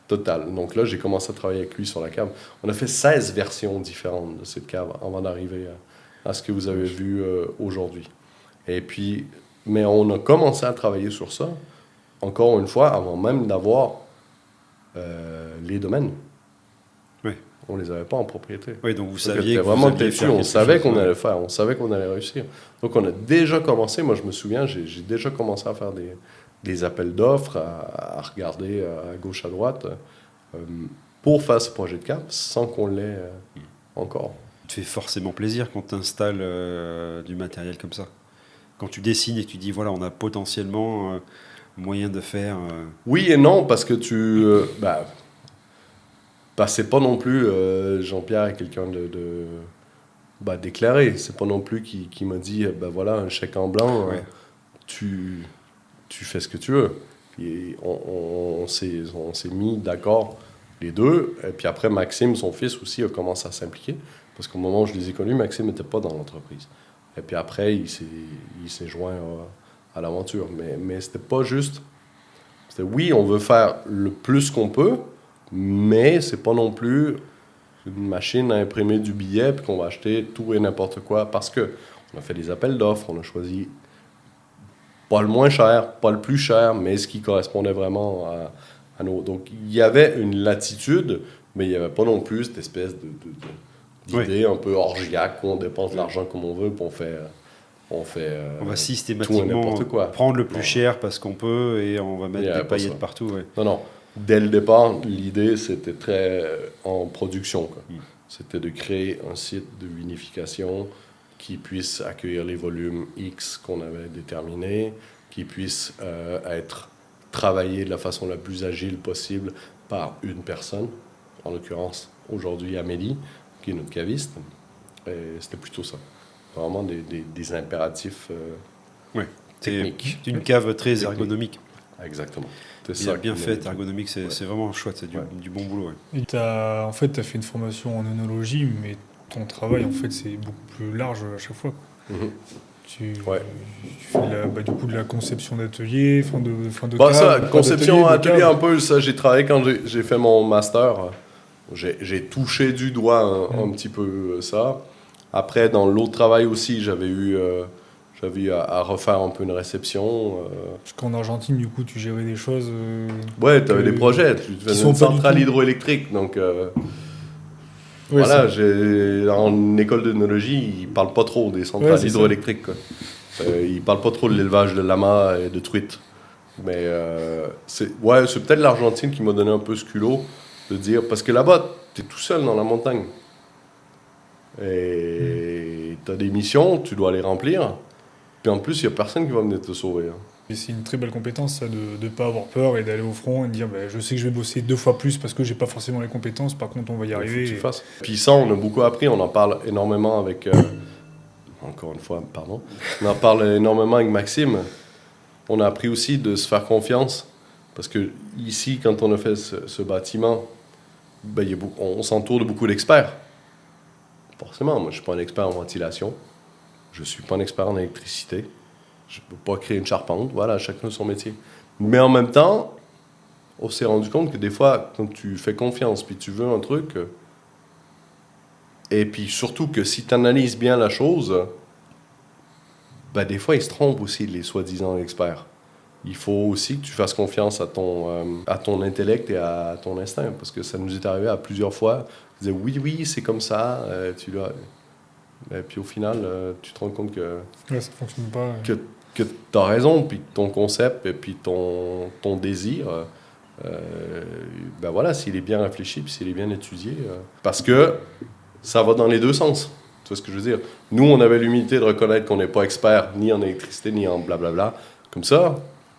total. Donc là, j'ai commencé à travailler avec lui sur la cave. On a fait 16 versions différentes de cette cave avant d'arriver à ce que vous avez vu aujourd'hui. Et puis, mais on a commencé à travailler sur ça, encore une fois, avant même d'avoir les domaines. Oui. On les avait pas en propriété. Oui, donc vous saviez que vraiment têtu, on savait qu'on allait le faire, on savait qu'on allait réussir. Donc on a déjà commencé, moi je me souviens, j'ai déjà commencé à faire des appels d'offres, à regarder à gauche, à droite, pour faire ce projet de cave, sans qu'on l'ait encore. te fait forcément plaisir quand tu installes du matériel comme ça. Quand tu dessines et que tu dis, voilà, on a potentiellement moyen de faire... Oui et non, parce que c'est pas non plus Jean-Pierre est quelqu'un d'éclairé. C'est pas non plus qui m'a dit, voilà, un chèque en blanc, Ouais. tu fais ce que tu veux. Puis on s'est mis d'accord les deux. Et puis après, Maxime, son fils aussi, a commencé à s'impliquer. Parce qu'au moment où je les ai connus, Maxime n'était pas dans l'entreprise. Et puis après, il s'est joint à l'aventure. Mais c'était pas juste... C'était, oui, on veut faire le plus qu'on peut, mais c'est pas non plus une machine à imprimer du billet puis qu'on va acheter tout et n'importe quoi. Parce que on a fait des appels d'offres, on a choisi pas le moins cher, pas le plus cher, mais ce qui correspondait vraiment à nos... Donc, il y avait une latitude, mais il n'y avait pas non plus cette espèce d'idée un peu orgiaque où on dépense l'argent comme on veut, puis on va tout systématiquement et n'importe quoi. prendre le plus cher parce qu'on peut et on va mettre des paillettes partout. Ouais. Non. Dès le départ, l'idée, c'était très en production, quoi. C'était de créer un site de vinification qui puisse accueillir les volumes X qu'on avait déterminés, qui puisse être travaillé de la façon la plus agile possible par une personne, en l'occurrence aujourd'hui Amélie, qui est notre caviste. Et c'était plutôt ça. Vraiment des impératifs techniques. C'est une cave très ergonomique. Exactement. Bien faite, ergonomique, c'est vraiment chouette, c'est du bon boulot. Ouais. Et t'as fait une formation en œnologie, mais ton travail, en fait, c'est beaucoup plus large à chaque fois. Mm-hmm. Tu fais du coup de la conception d'atelier, conception atelier un peu, ça j'ai travaillé quand j'ai fait mon master. J'ai touché du doigt un petit peu ça. Après, dans l'autre travail aussi, j'avais eu à refaire un peu une réception. Parce qu'en Argentine, du coup, tu gérais des choses... Ouais, tu avais des projets. Tu faisais une centrale hydroélectrique. Donc, en école d'œnologie, ils ne parlent pas trop des centrales hydroélectriques. Ils ne parlent pas trop de l'élevage de lamas et de truites. Mais c'est peut-être l'Argentine qui m'a donné un peu ce culot de dire... Parce que là-bas, tu es tout seul dans la montagne. Et tu as des missions, tu dois les remplir. Puis en plus, il n'y a personne qui va venir te sauver. Et c'est une très belle compétence, ça, de ne pas avoir peur et d'aller au front et de dire je sais que je vais bosser 2 fois plus parce que j'ai pas forcément les compétences, par contre on va y arriver. Puis ça, on a beaucoup appris, on en parle énormément avec... encore une fois, pardon. On en parle énormément avec Maxime. On a appris aussi de se faire confiance. Parce que ici, quand on a fait ce bâtiment, on s'entoure de beaucoup d'experts. Forcément, moi je ne suis pas un expert en ventilation. Je ne suis pas un expert en électricité. Je ne peux pas créer une charpente. Voilà, chacun son métier. Mais en même temps, on s'est rendu compte que des fois, quand tu fais confiance puis tu veux un truc, et puis surtout que si tu analyses bien la chose, des fois, ils se trompent aussi, les soi-disant experts. Il faut aussi que tu fasses confiance à ton intellect et à ton instinct. Parce que ça nous est arrivé à plusieurs fois. Tu disais oui, c'est comme ça. Et puis au final, tu te rends compte que ça fonctionne pas. Que tu as raison, puis ton concept et puis ton désir, s'il est bien réfléchi, puis s'il est bien étudié, parce que ça va dans les deux sens. Tu vois ce que je veux dire? Nous, on avait l'humilité de reconnaître qu'on n'est pas expert ni en électricité, ni en blablabla, comme ça.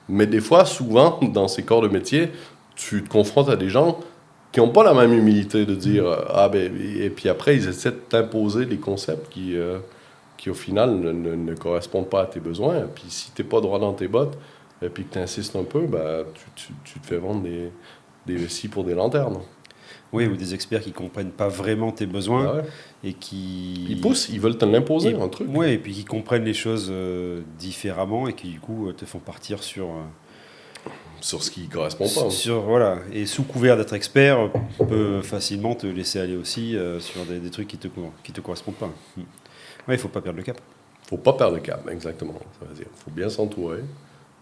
Mais des fois, souvent, dans ces corps de métier, tu te confrontes à des gens qui n'ont pas la même humilité de dire et puis après, ils essaient de t'imposer des concepts qui au final ne correspondent pas à tes besoins. Puis si tu n'es pas droit dans tes bottes, et puis que tu insistes un peu, tu te fais vendre des vessies pour des lanternes. Oui, ou des experts qui ne comprennent pas vraiment tes besoins et qui... Ils poussent, ils veulent te l'imposer, un truc. Oui, et puis qui comprennent les choses différemment et qui du coup te font partir sur ce qui ne correspond pas. Voilà. Et sous couvert d'être expert, on peut facilement te laisser aller aussi sur des trucs qui te correspondent pas. Oui, il ne faut pas perdre le cap. Il ne faut pas perdre le cap, exactement. Ça veut dire, il faut bien s'entourer.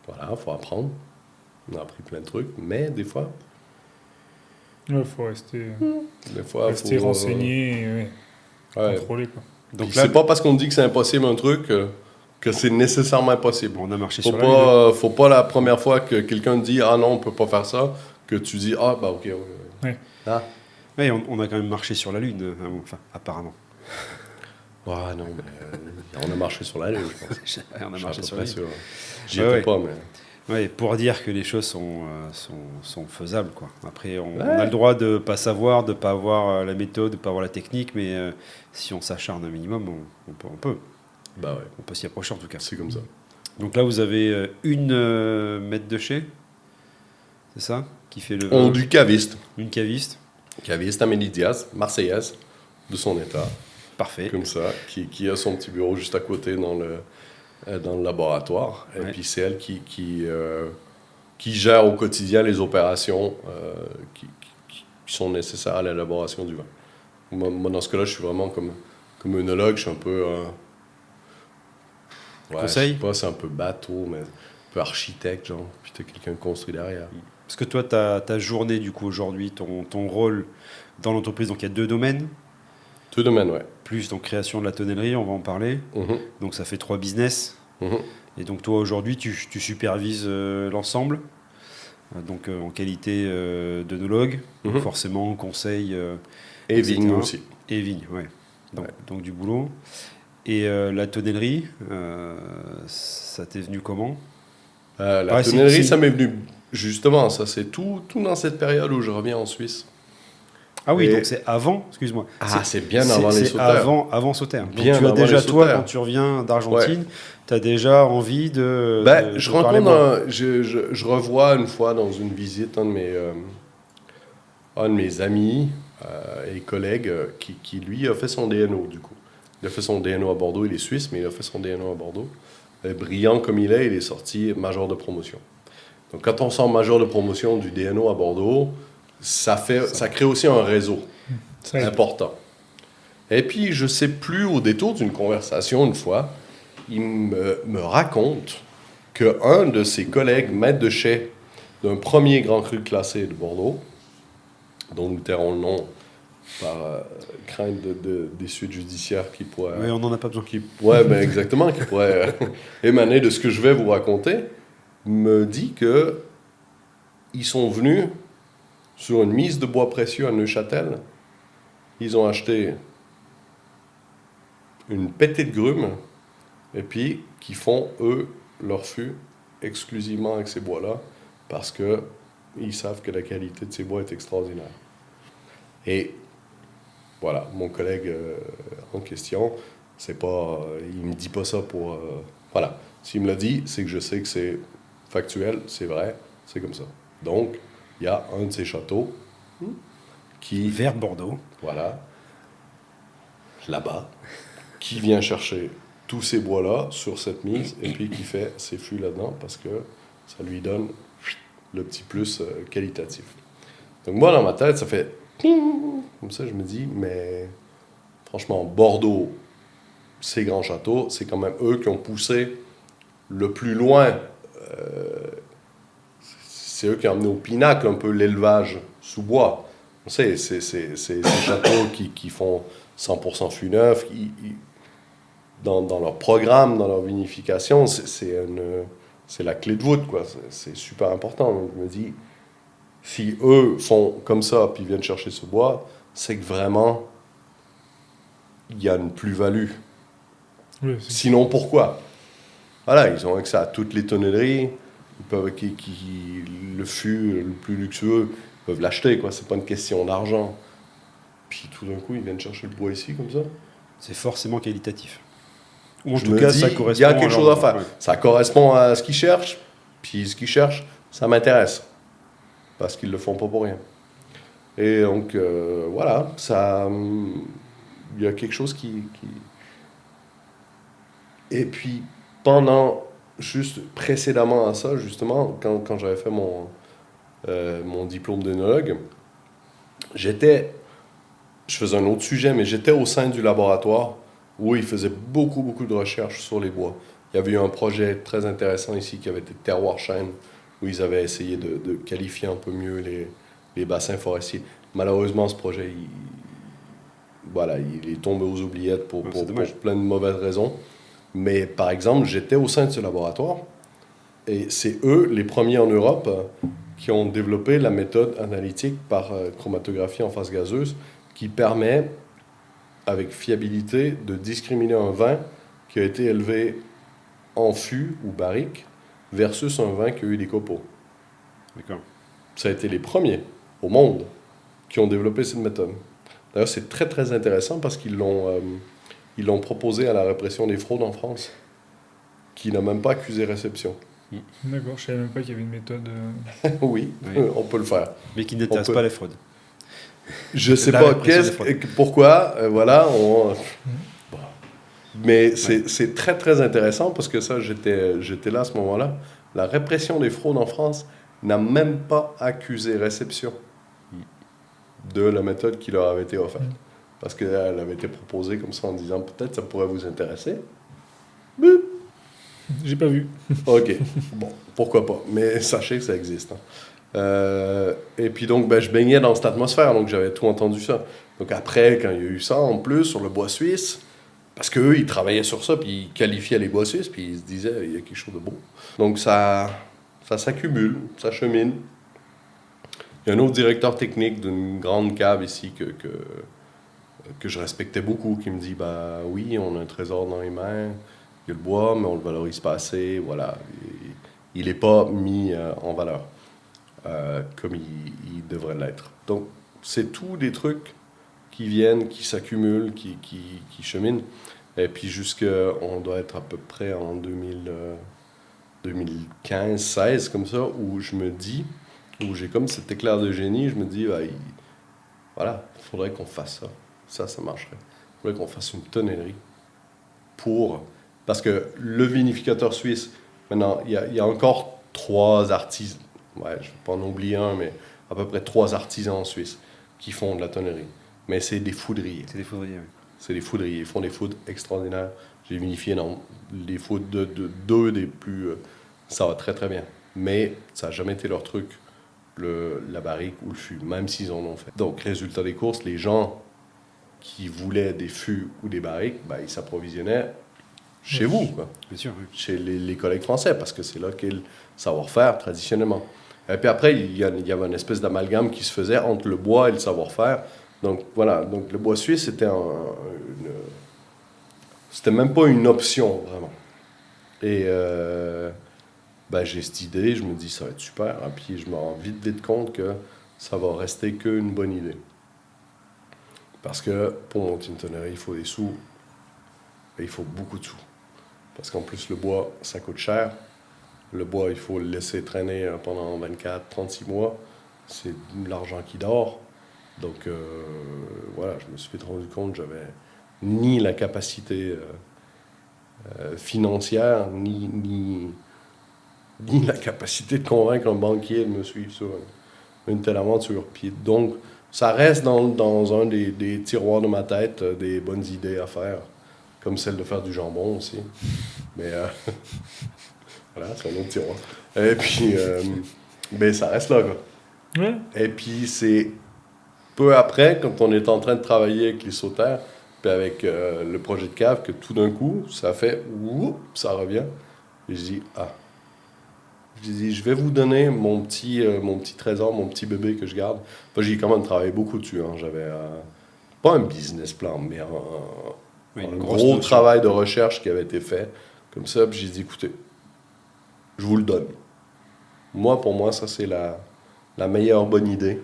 Voilà, il faut apprendre. On a appris plein de trucs, mais des fois... Il faut rester renseigné et contrôler. Quoi. Donc c'est pas parce qu'on dit que c'est impossible un truc que c'est nécessairement impossible. On a marché sur la lune. Faut pas la première fois que quelqu'un dit « Ah non, on peut pas faire ça », que tu dis « Ah, ok. » Ouais. Oui, on a quand même marché sur la lune, apparemment. Ouais, non, mais on a marché sur la lune, je pense. On a Je suis marché à peu sur près la sûr. lune. J'y Ouais, étais ouais. pas, mais... Ouais, pour dire que les choses sont faisables, quoi. Après, on Ouais. a le droit de pas savoir, de pas avoir la méthode, de pas avoir la technique, mais si on s'acharne un minimum, Bah ouais, on peut s'y approcher en tout cas. c'est comme ça. Donc là, vous avez une maître de chez, c'est ça, qui fait le On vin, du caviste. une caviste, Caviste Amélie Diaz, marseillaise, de son état, parfait. comme ça, qui a son petit bureau juste à côté dans le laboratoire. Et Ouais. puis c'est elle qui gère au quotidien les opérations qui sont nécessaires à l'élaboration du vin. Moi, dans ce cas-là, je suis vraiment comme œnologue, je suis un peu... Conseil? Je sais pas, c'est un peu bateau, mais un peu architecte, genre. Puis t'as quelqu'un de construit derrière. Parce que toi, ta journée, du coup, aujourd'hui, ton rôle dans l'entreprise, donc il y a 2 domaines, Tout domaine, ouais. plus donc création de la tonnellerie, on va en parler. Mhm, Donc ça fait 3 business. mhm. Et donc toi, aujourd'hui, tu supervises l'ensemble, donc en qualité d'œnologue, donc Mhm. forcément conseil Et etc. vigne aussi. et vigne, ouais. Donc, Ouais. donc du boulot. Et la tonnellerie, ça t'est venu comment? La Ah, si, tonnellerie, si. ça m'est venu justement, ça c'est tout dans cette période où je reviens en Suisse. Ah oui, Et- donc c'est avant, excuse-moi. Ah, c'est bien avant les c'est sauteurs. avant Sauterre. Donc Bien tu as avant déjà, les toi, sauteurs. quand tu reviens d'Argentine, tu as déjà envie de, Je de parler rencontre, moi. je revois une fois dans une visite un de mes amis et collègues qui, lui, a fait son DNO, du coup. Il a fait son DNO à Bordeaux, il est suisse, mais il a fait son DNO à Bordeaux. Brillant comme il est sorti major de promotion. Donc quand on sort major de promotion du DNO à Bordeaux, ça crée aussi un réseau Ça aide. important. Et puis, je sais plus, au détour d'une conversation, une fois, il me raconte qu'un de ses collègues, maître de chai d'un premier grand cru classé de Bordeaux, dont nous tairons le nom par crainte des suites judiciaires qui pourraient... Mais on n'en a pas besoin. Exactement, qui pourraient émaner de ce que je vais vous raconter, me dit que ils sont venus sur une mise de bois précieux à Neuchâtel. Ils ont acheté une pétée de grumes et puis qui font, eux, leur fût exclusivement avec ces bois-là parce que ils savent que la qualité de ces bois est extraordinaire. Et voilà, mon collègue en question, c'est pas, il me dit pas ça pour... voilà, s'il me l'a dit, c'est que je sais que c'est factuel, c'est vrai, c'est comme ça. Donc, il y a un de ces châteaux qui... Vers Bordeaux. Voilà, là-bas, qui vient chercher tous ces bois-là sur cette mise et puis qui fait ses fûts là-dedans parce que ça lui donne le petit plus qualitatif. Donc moi, dans ma tête, ça fait... Comme ça, je me dis, mais franchement, Bordeaux, ces grands châteaux, c'est quand même eux qui ont poussé le plus loin. C'est eux qui ont amené au pinacle un peu l'élevage sous bois. On sait, c'est ces châteaux qui font 100% fût neuf, dans leur programme, dans leur vinification, c'est la clé de voûte, quoi. C'est super important. Donc je me dis, si eux font comme ça, puis viennent chercher ce bois, c'est que vraiment, il y a une plus-value. Oui, Sinon, pourquoi? Voilà, ils ont accès à toutes les tonnelleries, ils peuvent, le fût le plus luxueux, ils peuvent l'acheter, quoi. C'est pas une question d'argent. Puis tout d'un coup, ils viennent chercher le bois ici, comme ça. C'est forcément qualitatif. Ou en Je tout me cas, dis, ça il correspond y a quelque chose à faire. Ouais. Ça correspond à ce qu'ils cherchent, puis ce qu'ils cherchent, ça m'intéresse. Parce qu'ils le font pas pour rien. Et donc, voilà, il y a quelque chose qui... Et puis, juste précédemment à ça, justement, quand j'avais fait mon diplôme d'œnologue, je faisais un autre sujet, mais j'étais au sein du laboratoire où ils faisaient beaucoup, beaucoup de recherches sur les bois. Il y avait eu un projet très intéressant ici qui avait été Terroir Chêne, où ils avaient essayé de qualifier un peu mieux les bassins forestiers. Malheureusement, ce projet, il est tombé aux oubliettes pour plein de mauvaises raisons. Mais par exemple, j'étais au sein de ce laboratoire et c'est eux, les premiers en Europe, qui ont développé la méthode analytique par chromatographie en phase gazeuse qui permet avec fiabilité de discriminer un vin qui a été élevé en fût ou barrique versus un vin qui a eu des copeaux. D'accord. Ça a été les premiers au monde qui ont développé cette méthode. D'ailleurs, c'est très, très intéressant parce qu'ils l'ont proposé à la répression des fraudes en France, qui n'a même pas accusé réception. D'accord, je savais même pas qu'il y avait une méthode. Oui, Oui. on peut le faire. Mais qui n'intéresse On peut. pas les fraudes. Je sais La pas répression des fraudes. pourquoi, voilà. Bon. Mais c'est très, très intéressant parce que ça, j'étais là à ce moment-là. La répression des fraudes en France n'a même pas accusé réception de la méthode qui leur avait été offerte. Parce qu'elle avait été proposée comme ça en disant peut-être ça pourrait vous intéresser. Bup. J'ai pas vu. OK, bon, pourquoi pas. Mais sachez que ça existe. Et puis donc, je baignais dans cette atmosphère, donc j'avais tout entendu ça. Donc après, quand il y a eu ça en plus sur le bois suisse, parce qu'eux, ils travaillaient sur ça, puis ils qualifiaient les bois suisses, puis ils se disaient, il y a quelque chose de beau. Donc ça s'accumule, ça chemine. Il y a un autre directeur technique d'une grande cave ici que je respectais beaucoup, qui me dit, oui, on a un trésor dans les mains, il y a le bois, mais on le valorise pas assez, voilà. Il n'est pas mis en valeur comme il devrait l'être. Donc, c'est tout des trucs qui viennent, qui s'accumulent, qui cheminent. Et puis, on doit être à peu près en 2015-16, comme ça, où je me dis, où j'ai comme cet éclair de génie, je me dis, voilà, il faudrait qu'on fasse ça. Ça marcherait. Il faudrait qu'on fasse une tonnellerie parce que le vinificateur suisse, maintenant, il y a encore 3 artisans, je ne vais pas en oublier un, mais à peu près 3 artisans en Suisse qui font de la tonnerie. Mais c'est des foudriers. C'est des foudriers, oui. C'est des foudriers. Ils font des foudres extraordinaires. J'ai vinifié dans les foudres de 2 des plus... ça va très, très bien. Mais ça n'a jamais été leur truc, la barrique ou le fût, même s'ils en ont fait. Donc, résultat des courses, les gens qui voulaient des fûts ou des barriques, ils s'approvisionnaient chez vous, quoi. Bien sûr, oui. Chez les collègues français, parce que c'est là qu'est le savoir-faire traditionnellement. Et puis après, il y avait une espèce d'amalgame qui se faisait entre le bois et le savoir-faire. Donc voilà, donc le bois suisse, c'était c'était même pas une option, vraiment. Et j'ai cette idée, je me dis, ça va être super. Et puis je me rends vite compte que ça va rester qu'une bonne idée. Parce que pour monter une tonnerie, il faut des sous. Et il faut beaucoup de sous. Parce qu'en plus, le bois, ça coûte cher. Le bois, il faut le laisser traîner pendant 24, 36 mois. C'est de l'argent qui dort. Donc, voilà, je me suis vite rendu compte que j'avais ni la capacité financière, ni la capacité de convaincre un banquier de me suivre sur une telle aventure. Puis donc, ça reste dans un des tiroirs de ma tête, des bonnes idées à faire, comme celle de faire du jambon aussi. Mais voilà, c'est un autre tiroir. Et puis, ça reste là, quoi. Ouais. Et puis, c'est peu après, quand on est en train de travailler avec les sauteurs, puis avec le projet de cave, que tout d'un coup, ça fait ça revient. Et je dis, je dis, je vais vous donner mon petit trésor, mon petit bébé que je garde. Enfin, j'ai quand même travaillé beaucoup dessus. Hein. J'avais pas un business plan, mais un gros travail de recherche qui avait été fait. Comme ça, puis j'ai dit, écoutez, je vous le donne. Pour moi, ça, c'est la meilleure bonne idée.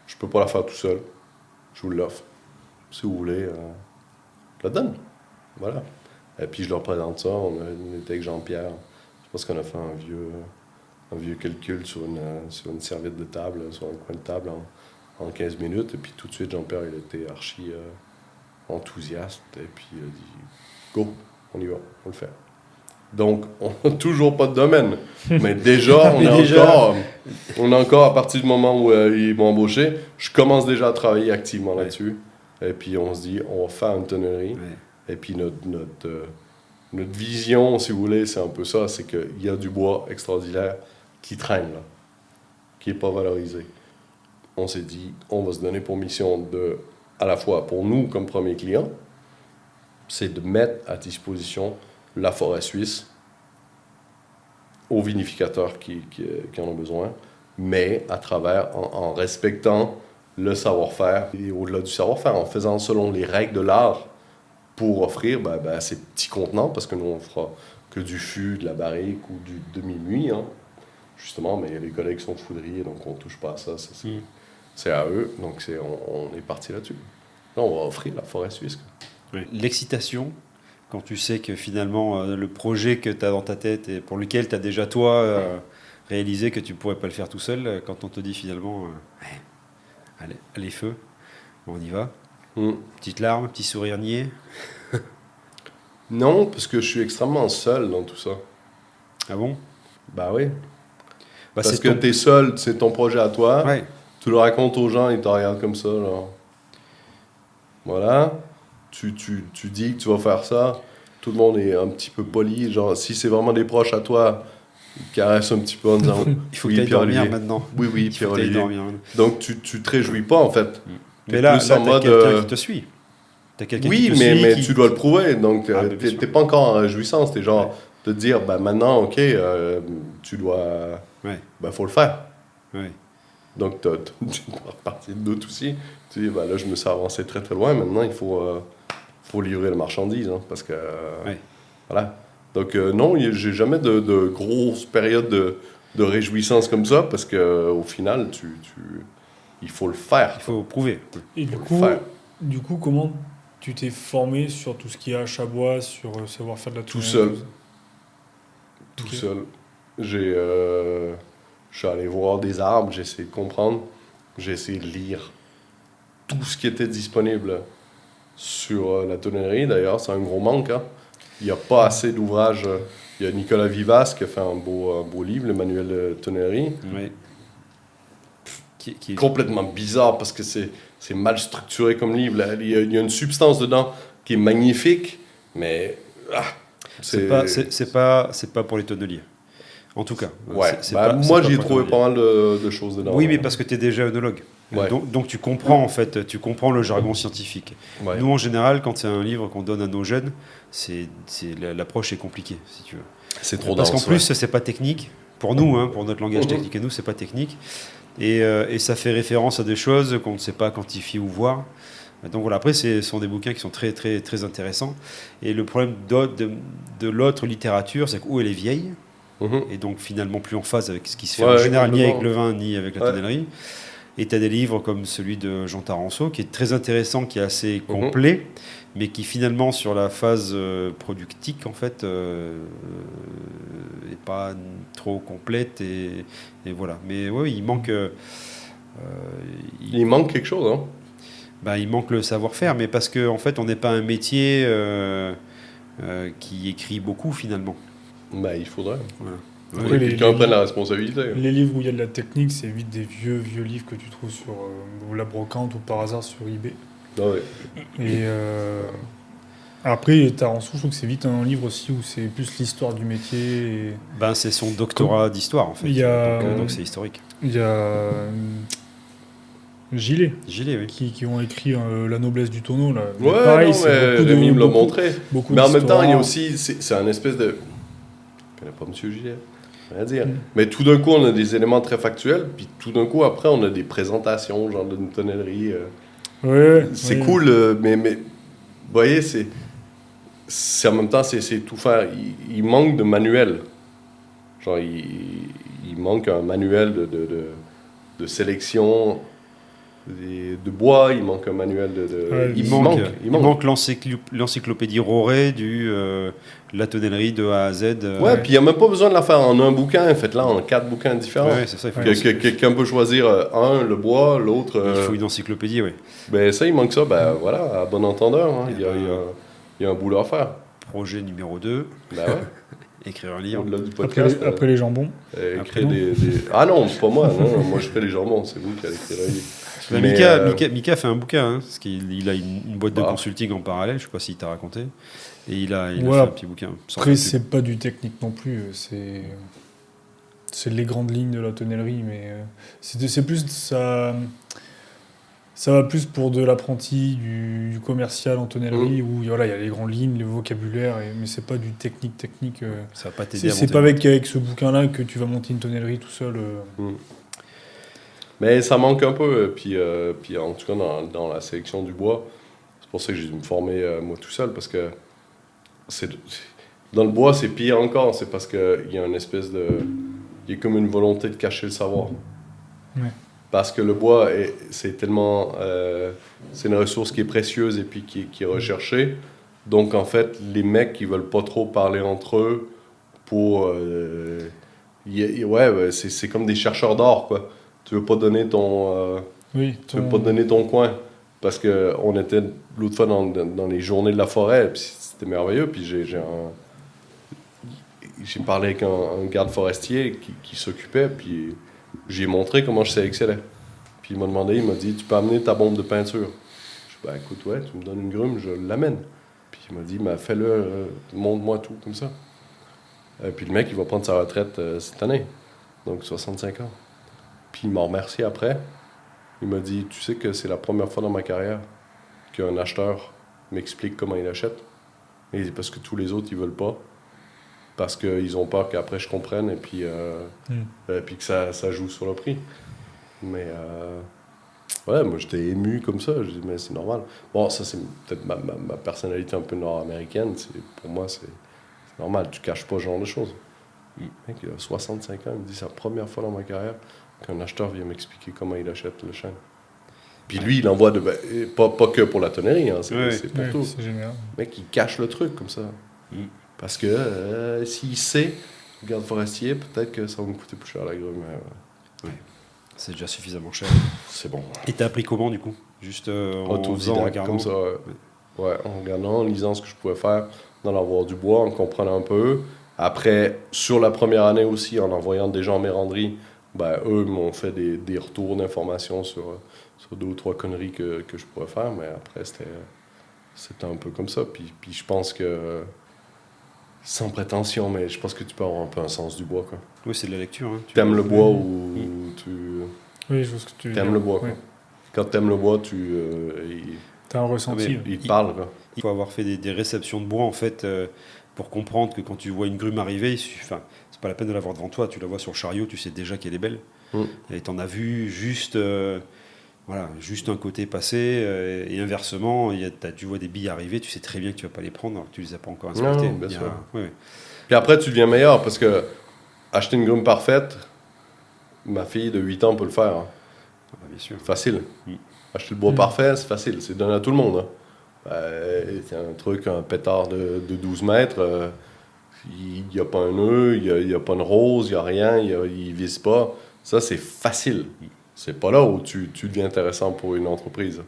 Je peux pas la faire tout seul. Je vous l'offre. Si vous voulez, je la donne. Voilà. Et puis, je leur présente ça. On était avec Jean-Pierre. Je pense qu'on a fait un vieux calcul sur une serviette de table, sur un coin de table en 15 minutes. Et puis, tout de suite, Jean-Pierre, il était archi enthousiaste. Et puis, il a dit, go, on y va, on le fait. Donc, on n'a toujours pas de domaine. Mais déjà, on est encore, à partir du moment où ils m'ont embauché, je commence déjà à travailler activement là-dessus. Et puis, on se dit, on va faire une tonnerie. Ouais. Et puis, notre vision, si vous voulez, c'est un peu ça, c'est qu'il y a du bois extraordinaire qui traîne, là, qui n'est pas valorisé. On s'est dit, on va se donner pour mission à la fois pour nous comme premier client, c'est de mettre à disposition la forêt suisse aux vinificateurs qui en ont besoin, mais à travers, en respectant le savoir-faire. Et au-delà du savoir-faire, en faisant selon les règles de l'art pour offrir ces petits contenants, parce que nous, on fera que du fût, de la barrique ou du demi-muit, hein, justement, mais les collègues sont foudriers, donc on ne touche pas à ça. C'est à eux, donc on est parti là-dessus. Là, on va offrir la forêt suisse. Oui. L'excitation, quand tu sais que finalement, le projet que tu as dans ta tête et pour lequel tu as déjà, toi, réalisé que tu ne pourrais pas le faire tout seul, quand on te dit finalement, allez, feu, on y va. Petite larme, petit sourire niais. Non, parce que je suis extrêmement seul dans tout ça. Ah bon? Bah oui. Parce que t'es seul, c'est ton projet à toi. Ouais. Tu le racontes aux gens, ils te regardent comme ça. Genre. Voilà. Tu dis que tu vas faire ça. Tout le monde est un petit peu poli. Genre, si c'est vraiment des proches à toi, ils te caressent un petit peu en disant il faut que tu ailles dormir maintenant. Oui, Pierre-Olivier. Donc tu te réjouis pas en fait. Mais là, tu as quelqu'un qui te suit. Oui, mais tu dois le prouver. Donc t'es pas encore en réjouissance. T'es genre de te dire, maintenant, ok, tu dois... faut le faire. Ouais. Donc, tu dois repartir de doute aussi. Tu dis, là, je me suis avancé très, très loin. Maintenant, il faut livrer la marchandise. Hein, parce que... Voilà. Donc, non, j'ai jamais de grosses périodes de réjouissance comme ça. Parce qu'au final, il faut le faire. Il faut prouver. Et du coup, comment tu t'es formé sur tout ce qui est achat bois, sur savoir-faire de la tout seul. Tout seul. Je suis allé voir des arbres, j'ai essayé de comprendre, j'ai essayé de lire tout ce qui était disponible sur la tonnerie. D'ailleurs, c'est un gros manque. Hein. Il n'y a pas assez d'ouvrages. Il y a Nicolas Vivas qui a fait un beau livre, le manuel de tonnerie. Oui. Qui est complètement bizarre parce que c'est mal structuré comme livre. Là. Il y a une substance dedans qui est magnifique, mais... c'est pas pour les tonneliers. En tout cas. Ouais. Moi, j'ai trouvé pas mal de choses dedans. Oui, mais parce que tu es déjà œnologue. Ouais. Donc tu comprends, en fait, le jargon scientifique. Ouais. Nous, en général, quand c'est un livre qu'on donne à nos jeunes, l'approche est compliquée, si tu veux. C'est trop dense. Parce qu'en plus, ouais. c'est pas technique. Pour nous, hein, pour notre langage technique et nous, c'est pas technique. Et ça fait référence à des choses qu'on ne sait pas quantifier ou voir. Donc voilà, après, ce sont des bouquins qui sont très, très, très intéressants. Et le problème de l'autre littérature, c'est qu'où elle est vieille, et donc finalement plus en phase avec ce qui se fait en général, ni avec le vin, ni avec la tonnellerie. Et tu as des livres comme celui de Jean Taranceau, qui est très intéressant, qui est assez complet, mais qui finalement, sur la phase productique, en fait, n'est pas trop complète. Et voilà. Mais oui, il manque... il manque quelque chose, hein. Il manque le savoir-faire, mais parce qu'en fait, on n'est pas un métier qui écrit beaucoup, finalement. Il faudrait. Voilà. Oui, quelqu'un prenne la responsabilité. Les livres où il y a de la technique, c'est vite des vieux livres que tu trouves sur la brocante ou par hasard sur eBay. Ah ouais. Et après, Taranceau, je trouve que c'est vite un livre aussi où c'est plus l'histoire du métier. C'est son doctorat d'histoire, en fait. Donc c'est historique. Il y a Gillet, oui. qui ont écrit La noblesse du tonneau. Là. Ouais, pareil, Rémi me l'a montré. Mais en même temps, il y a aussi, c'est un espèce de... Je connais pas M. Gillet, rien à dire. Mais tout d'un coup, on a des éléments très factuels, puis tout d'un coup, après, on a des présentations, genre d'une tonnellerie. C'est cool, mais vous voyez, c'est en même temps, c'est tout faire. Il manque de manuel. Genre, il manque un manuel de sélection de bois, il manque un manuel il manque l'encyclopédie Roré la tonnellerie de A à Z. Puis il n'y a même pas besoin de la faire en un bouquin, faites-la en 4 bouquins différents. C'est ça, quelqu'un peut choisir un, le bois, l'autre... Il faut une encyclopédie, oui. Ça, il manque ça, voilà, à bon entendeur, hein, il y a un boulot à faire. Projet numéro 2. Écrire un livre. Au-delà du podcast, après les jambons. Écrire des... Ah non, pas moi, non, moi je fais les jambons, c'est vous qui allez écrire un livre. Mika fait un bouquin, hein, parce qu'il a une boîte de consulting en parallèle, je ne sais pas s'il t'a raconté, et il a fait un petit bouquin. Après, c'est pas du technique non plus, c'est les grandes lignes de la tonnellerie, mais c'est plus ça va plus pour de l'apprenti, du commercial en tonnellerie, où il y a les grandes lignes, le vocabulaire, mais c'est pas du technique. Ça va pas t'aider à monter. C'est pas avec ce bouquin-là que tu vas monter une tonnellerie tout seul. Mais ça manque un peu. Puis en tout cas, dans la sélection du bois, c'est pour ça que j'ai dû me former moi tout seul, parce que c'est, dans le bois, c'est pire encore. C'est parce qu'il y a une espèce de... Il y a comme une volonté de cacher le savoir. Ouais. Parce que le bois, c'est tellement... c'est une ressource qui est précieuse et puis qui est recherchée. Donc, en fait, les mecs, ils veulent pas trop parler entre eux pour... c'est comme des chercheurs d'or, quoi. Tu veux pas donner tu veux pas donner ton coin. Parce qu'on était l'autre fois dans les journées de la forêt, puis c'était merveilleux. Puis j'ai parlé avec un garde forestier qui s'occupait, puis j'ai montré comment je sélectionnais. Puis il m'a dit, tu peux amener ta bombe de peinture. Je dis, écoute, ouais, tu me donnes une grume, je l'amène. Puis il m'a dit, fais-le, montre-moi tout, comme ça. Puis le mec, il va prendre sa retraite cette année, donc 65 ans. Puis il m'a remercié après. Il m'a dit, tu sais que c'est la première fois dans ma carrière qu'un acheteur m'explique comment il achète. Et il dit, parce que tous les autres, ils veulent pas. Parce qu'ils ont peur qu'après je comprenne et puis que ça joue sur le prix. Mais moi j'étais ému comme ça. Je dis, mais c'est normal. Bon, ça c'est peut-être ma personnalité un peu nord-américaine. Pour moi, c'est normal. Tu caches pas ce genre de choses. Le mec, il a 65 ans, il me dit, c'est la première fois dans ma carrière qu'un acheteur vient m'expliquer comment il achète le chêne. Puis lui, il envoie pas que pour la tonnerie, hein, c'est pour tout. C'est génial. Le mec, il cache le truc comme ça. Parce que s'il sait, le garde forestier, peut-être que ça va me coûter plus cher la grume. C'est déjà suffisamment cher. C'est bon. Et t'as appris comment, du coup? Juste en faisant, en regardant comme ça. Ouais, en regardant, en lisant ce que je pouvais faire dans l'avoir du bois, en comprenant un peu. Après, sur la première année aussi, en envoyant des gens en méranderie, eux m'ont fait des retours d'informations sur 2 ou 3 conneries que je pourrais faire. Mais après, c'était un peu comme ça. Puis je pense que... Sans prétention, mais je pense que tu peux avoir un peu un sens du bois, quoi. Oui, c'est de la lecture. Hein. T'aimes le bois ou tu... Oui, je vois ce que tu veux dire. T'aimes le bois, quoi. Ouais. Quand t'aimes le bois, T'as un ressenti. il te parle, quoi. Il faut avoir fait des réceptions de bois, en fait, pour comprendre que quand tu vois une grume arriver, c'est pas la peine de la voir devant toi. Tu la vois sur le chariot, tu sais déjà qu'elle est belle. Et t'en as vu juste un côté passer, et inversement, tu vois des billes arriver, tu sais très bien que tu vas pas les prendre, alors que tu les as pas encore inspectées. Non, bien sûr. Puis après, tu deviens meilleur, parce que acheter une grume parfaite, ma fille de 8 ans peut le faire. Hein. Bien sûr. Facile. Acheter le bois parfait, c'est facile, c'est donné à tout le monde. Hein. C'est un pétard de 12 mètres, il n'y a pas un nœud, il n'y a pas une rose, il n'y a rien, il ne vise pas. Ça, c'est facile. C'est pas là où tu deviens intéressant pour une entreprise.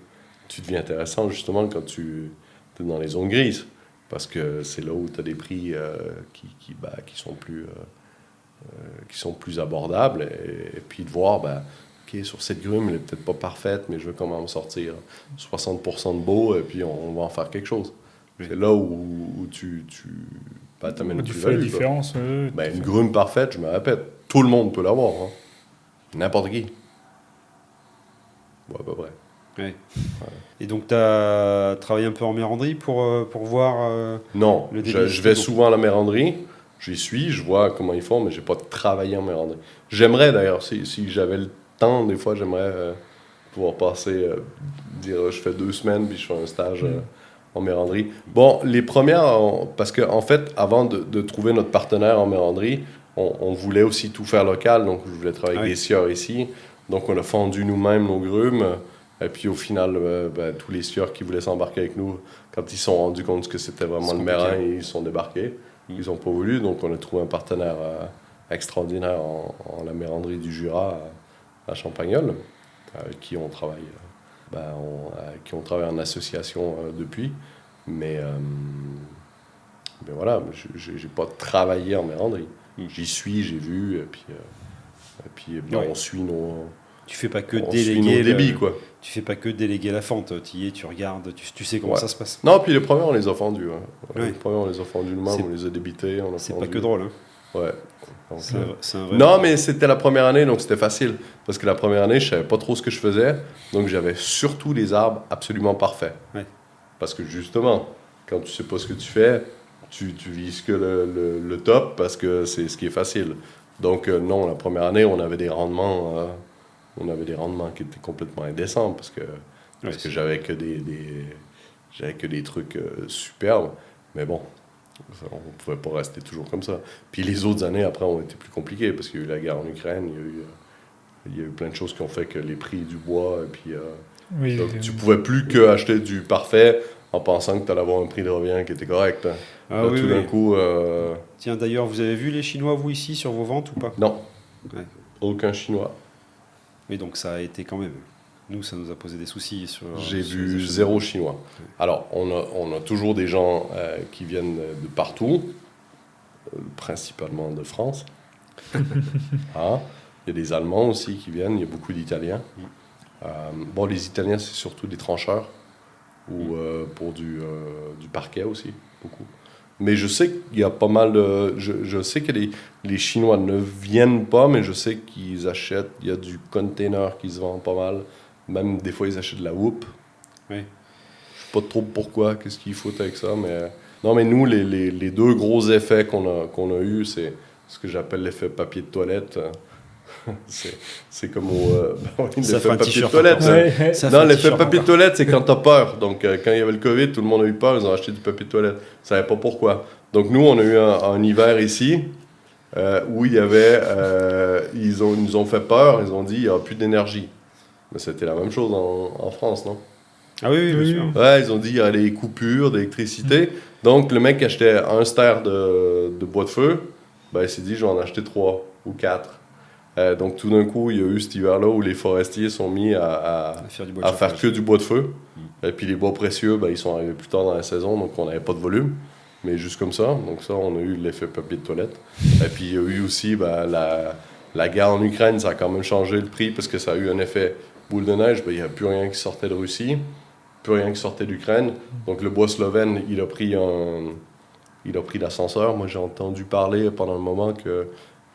Tu deviens intéressant justement quand tu es dans les zones grises. Parce que c'est là où tu as des prix qui sont plus abordables. Et puis de voir, OK, sur cette grume, elle n'est peut-être pas parfaite, mais je veux quand même sortir 60% de beau, et puis on va en faire quelque chose. C'est là où tu t'amènes Tu fais la différence. Une grume parfaite, je me répète, tout le monde peut l'avoir. Hein. N'importe qui. Ouais, à peu près. Ouais. Et donc, tu as travaillé un peu en méranderie pour voir Non, le débit. Je vais souvent à la méranderie, j'y suis, je vois comment ils font, mais je n'ai pas travaillé en méranderie. J'aimerais d'ailleurs, si j'avais le temps, des fois, j'aimerais pouvoir passer, je fais 2 semaines, puis je fais un stage en méranderie. Bon, les premières, parce qu'en fait, avant de trouver notre partenaire en méranderie, on voulait aussi tout faire local, donc je voulais travailler avec des scieurs ici. Donc, on a fendu nous-mêmes nos grumes. Et puis, au final, tous les scieurs qui voulaient s'embarquer avec nous, quand ils se sont rendus compte que c'était vraiment le Mérin, ils sont débarqués. Ils n'ont pas voulu. Donc, on a trouvé un partenaire extraordinaire en la méranderie du Jura, à Champagnole, avec qui on travaille, en association depuis. Mais voilà, je n'ai pas travaillé en méranderie. J'y suis, j'ai vu, et puis on suit nos... Tu fais pas que déléguer débits, quoi. Tu fais pas que déléguer la fente. Tu y es, tu regardes, tu sais comment ça se passe. Non, puis les premiers, on les a fendus. Hein. Les premiers, on les a fendus nous-mêmes, on les a débités. C'est pas que drôle. Hein. Ouais. C'est un vrai non, mais c'était la première année, donc c'était facile. Parce que la première année, je savais pas trop ce que je faisais. Donc j'avais surtout des arbres absolument parfaits. Ouais. Parce que justement, quand tu sais pas ce que tu fais, tu vises que le top parce que c'est ce qui est facile. Donc non, la première année, on avait des rendements on avait des rendements qui étaient complètement indécents parce que j'avais que des trucs superbes. Mais bon, on ne pouvait pas rester toujours comme ça. Puis les autres années après ont été plus compliquées parce qu'il y a eu la guerre en Ukraine, il y a eu plein de choses qui ont fait que les prix du bois, et puis donc, tu pouvais plus qu'acheter du parfait en pensant que tu allais avoir un prix de revient qui était correct. Hein. Ah, Là, oui, tout d'un coup... Tiens, d'ailleurs, vous avez vu les Chinois, vous, ici, sur vos ventes ou pas? Non, Ouais. aucun Chinois. Oui, donc ça a été quand même. Nous, ça nous a posé des soucis. J'ai sur vu les achats. 0 Chinois. Alors, on a toujours des gens qui viennent de partout, principalement de France. Hein? Il y a des Allemands aussi qui viennent, il y a beaucoup d'Italiens. Bon, les Italiens, c'est surtout des trancheurs, ou pour du parquet aussi, beaucoup. Mais je sais qu'il y a pas mal de... Je sais que les Chinois ne viennent pas, mais je sais qu'ils achètent. Il y a du container qui se vend pas mal. Même des fois, ils achètent de la houppe. Oui. Je sais pas trop pourquoi, qu'est-ce qu'ils foutent avec ça. Mais... Non, mais nous, les deux gros effets qu'on a eus, c'est ce que j'appelle l'effet papier de toilette. C'est comme Ça fait l'effet un papier de t-shirt toilette. encore. Ouais. Ça fait Non, un l'effet t-shirt papier de encore. toilette, c'est quand t'as peur. Donc, quand il y avait le COVID, tout le monde a eu peur, ils ont acheté du papier de toilette. Ils savaient pas pourquoi. Donc, nous, on a eu un hiver ici où il y avait... ils nous ont fait peur, ils ont dit, il n'y aura plus d'énergie. Mais c'était la même chose en France, non? Ah oui, bien sûr. Ouais, ils ont dit, il y a des coupures d'électricité. Donc, le mec qui achetait un ster de bois de feu, ben, il s'est dit, je vais en acheter 3 ou 4. Donc tout d'un coup, il y a eu cet hiver-là où les forestiers sont mis à faire du bois de faire chauffage. que du bois de feu. Et puis les bois précieux, ben, ils sont arrivés plus tard dans la saison, donc on n'avait pas de volume. Mais juste comme ça, donc ça, on a eu l'effet papier de toilette. Et puis il y a eu aussi ben, la guerre en Ukraine, ça a quand même changé le prix parce que ça a eu un effet boule de neige. Ben, il n'y a plus rien qui sortait de Russie, plus rien qui sortait d'Ukraine. Donc le bois slovène, il a pris l'ascenseur. Moi, j'ai entendu parler pendant un moment que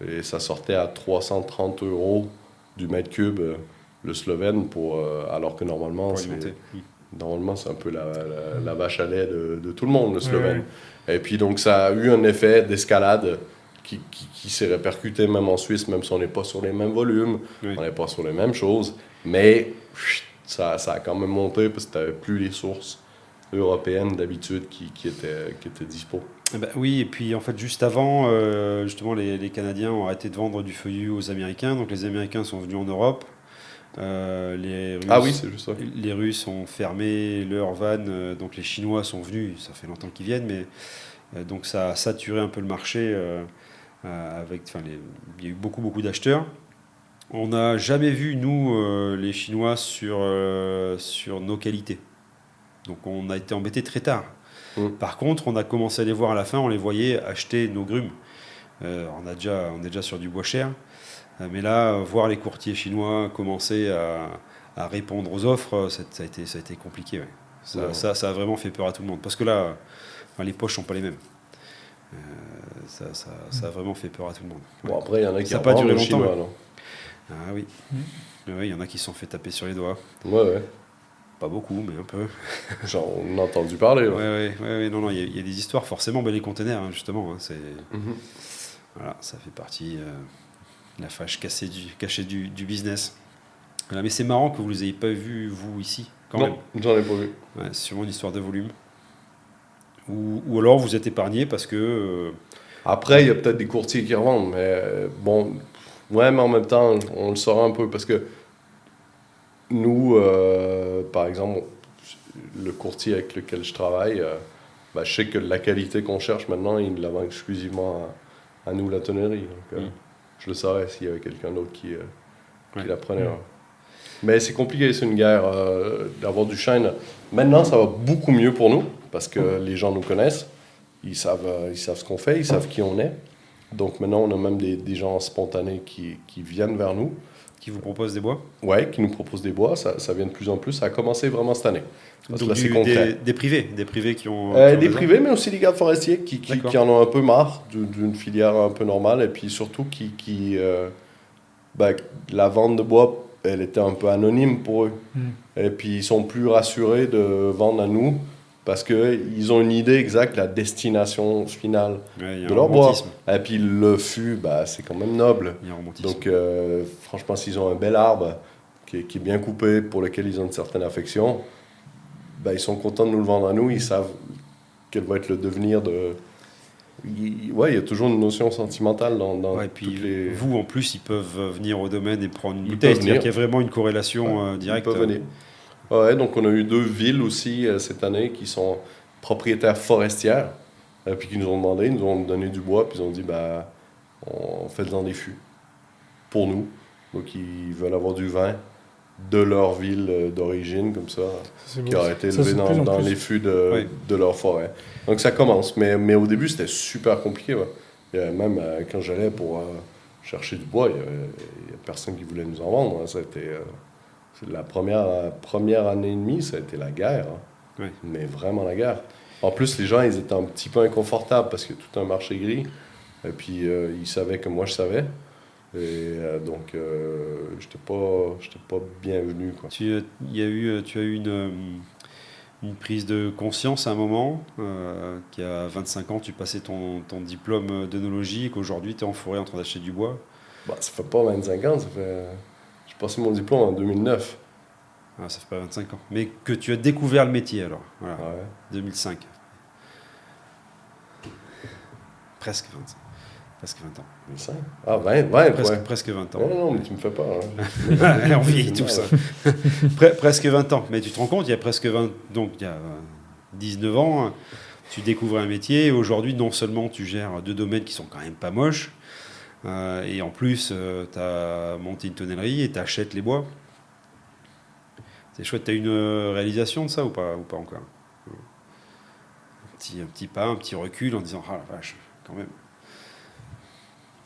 et ça sortait à 330 € du mètre cube, le Slovène, alors que normalement, Pour alimenter. c'est un peu la vache à lait de tout le monde, le Slovène. Et puis donc ça a eu un effet d'escalade qui s'est répercuté même en Suisse, même si on n'est pas sur les mêmes volumes, on n'est pas sur les mêmes choses, mais ça a quand même monté parce que tu n'avais plus les sources européennes d'habitude qui étaient dispo. Eh ben, oui, et puis en fait, juste avant, justement, les Canadiens ont arrêté de vendre du feuillu aux Américains. Donc les Américains sont venus en Europe. Les Russes, Ah oui, c'est juste ça. Les Russes ont fermé leurs vannes. Donc les Chinois sont venus. Ça fait longtemps qu'ils viennent, mais donc ça a saturé un peu le marché. Il y a eu beaucoup d'acheteurs. On n'a jamais vu, nous, les Chinois, sur nos qualités. Donc on a été embêtés très tard. Par contre, on a commencé à les voir à la fin, on les voyait acheter nos grumes. On est déjà sur du bois cher. Mais là, voir les courtiers chinois commencer à répondre aux offres, ça a été compliqué. Ouais. Ça a vraiment fait peur à tout le monde. Parce que là, les poches ne sont pas les mêmes. Ça a vraiment fait peur à tout le monde. Ouais. Bon, après, il y en a qui Ça n'a pas duré longtemps. Chinois, Ouais. non? Ah oui. Oui, il y en a qui se sont fait taper sur les doigts. Ouais. Pas beaucoup, mais un peu. On a entendu parler. Ouais, non, il y a des histoires, forcément, les containers, hein, justement. Hein, voilà, ça fait partie de la fâche cachée du business. Voilà, mais c'est marrant que vous ne les ayez pas vus, vous, ici, quand même. Non, j'en ai pas vu. Ouais, c'est sûrement une histoire de volume. Ou alors vous êtes épargné parce que... Après, il y a peut-être des courtiers qui revendent, mais bon, ouais, mais en même temps, on le saura un peu parce que nous, par exemple, le courtier avec lequel je travaille, je sais que la qualité qu'on cherche maintenant, il la vend exclusivement à nous, la tonnerie. Donc, je le saurais s'il y avait quelqu'un d'autre qui la prenait. Mais c'est compliqué, c'est une guerre d'avoir du chêne. Maintenant, ça va beaucoup mieux pour nous parce que les gens nous connaissent. Ils savent ce qu'on fait, ils savent qui on est. Donc maintenant, on a même des gens spontanés qui viennent vers nous. Qui vous proposent des bois? Ouais, qui nous proposent des bois. Ça vient de plus en plus. Ça a commencé vraiment cette année. Parce donc que là, c'est concret. des privés qui ont... Des privés, mais aussi des gardes forestiers qui en ont un peu marre d'une filière un peu normale. Et puis surtout, la vente de bois, elle était un peu anonyme pour eux. Et puis ils sont plus rassurés de vendre à nous parce qu'ils ont une idée exacte de la destination finale Ouais, il y a de un leur bois. romantisme. Et puis le fût, c'est quand même noble. Il y a un romantisme. Donc, franchement, s'ils ont un bel arbre qui est bien coupé, pour lequel ils ont une certaine affection, ils sont contents de nous le vendre à nous. Ils savent quel va être le devenir de... il y a toujours une notion sentimentale dans Ouais, et puis toutes les... vous, en plus, ils peuvent venir au domaine et prendre une Ils bouteille. peuvent C'est-à-dire venir. qu'il y a vraiment une corrélation Ils directe. peuvent venir. Ouais, donc on a eu 2 villes aussi cette année qui sont propriétaires forestières, puis qui nous ont demandé, ils nous ont donné du bois, puis ils ont dit, on fait dans des fûts pour nous. Donc ils veulent avoir du vin de leur ville d'origine, comme ça, C'est qui beau. aurait été Ça, élevé c'est de plus en dans plus. les fûts Ouais. de leur forêt. Donc ça commence, mais au début c'était super compliqué. Ouais. Il y avait même quand j'allais pour chercher du bois, il y a personne qui voulait nous en vendre. Hein. C'est la première année et demie, ça a été la guerre. Hein. Ouais. Mais vraiment la guerre. En plus, les gens, ils étaient un petit peu inconfortables parce que tout un marché gris. Et puis, ils savaient que moi, je savais. Et donc, j'étais pas bienvenu. Quoi. Tu as eu une prise de conscience à un moment, qu'il y a 25 ans, tu passais ton diplôme d'œnologie et qu'aujourd'hui, tu es en forêt en train d'acheter du bois. Ça fait pas 25 ans, j'ai passé mon diplôme en 2009. Ah, ça fait pas 25 ans. Mais que tu as découvert le métier alors. Voilà. Ouais. 2005. Presque 25. Presque 20 ans. 25? Ah, 20, Presque 20 ans. Non, mais tu me fais pas. Hein. On vieillit tous. Presque 20 ans. Mais tu te rends compte, il y a presque 20... Donc, il y a 19 ans, tu découvres un métier. Et aujourd'hui, non seulement tu gères 2 domaines qui sont quand même pas moches, et en plus, tu as monté une tonnellerie et tu achètes les bois. C'est chouette. Tu as une réalisation de ça ou pas encore? Un petit pas, un petit recul en disant, ah la vache, quand même.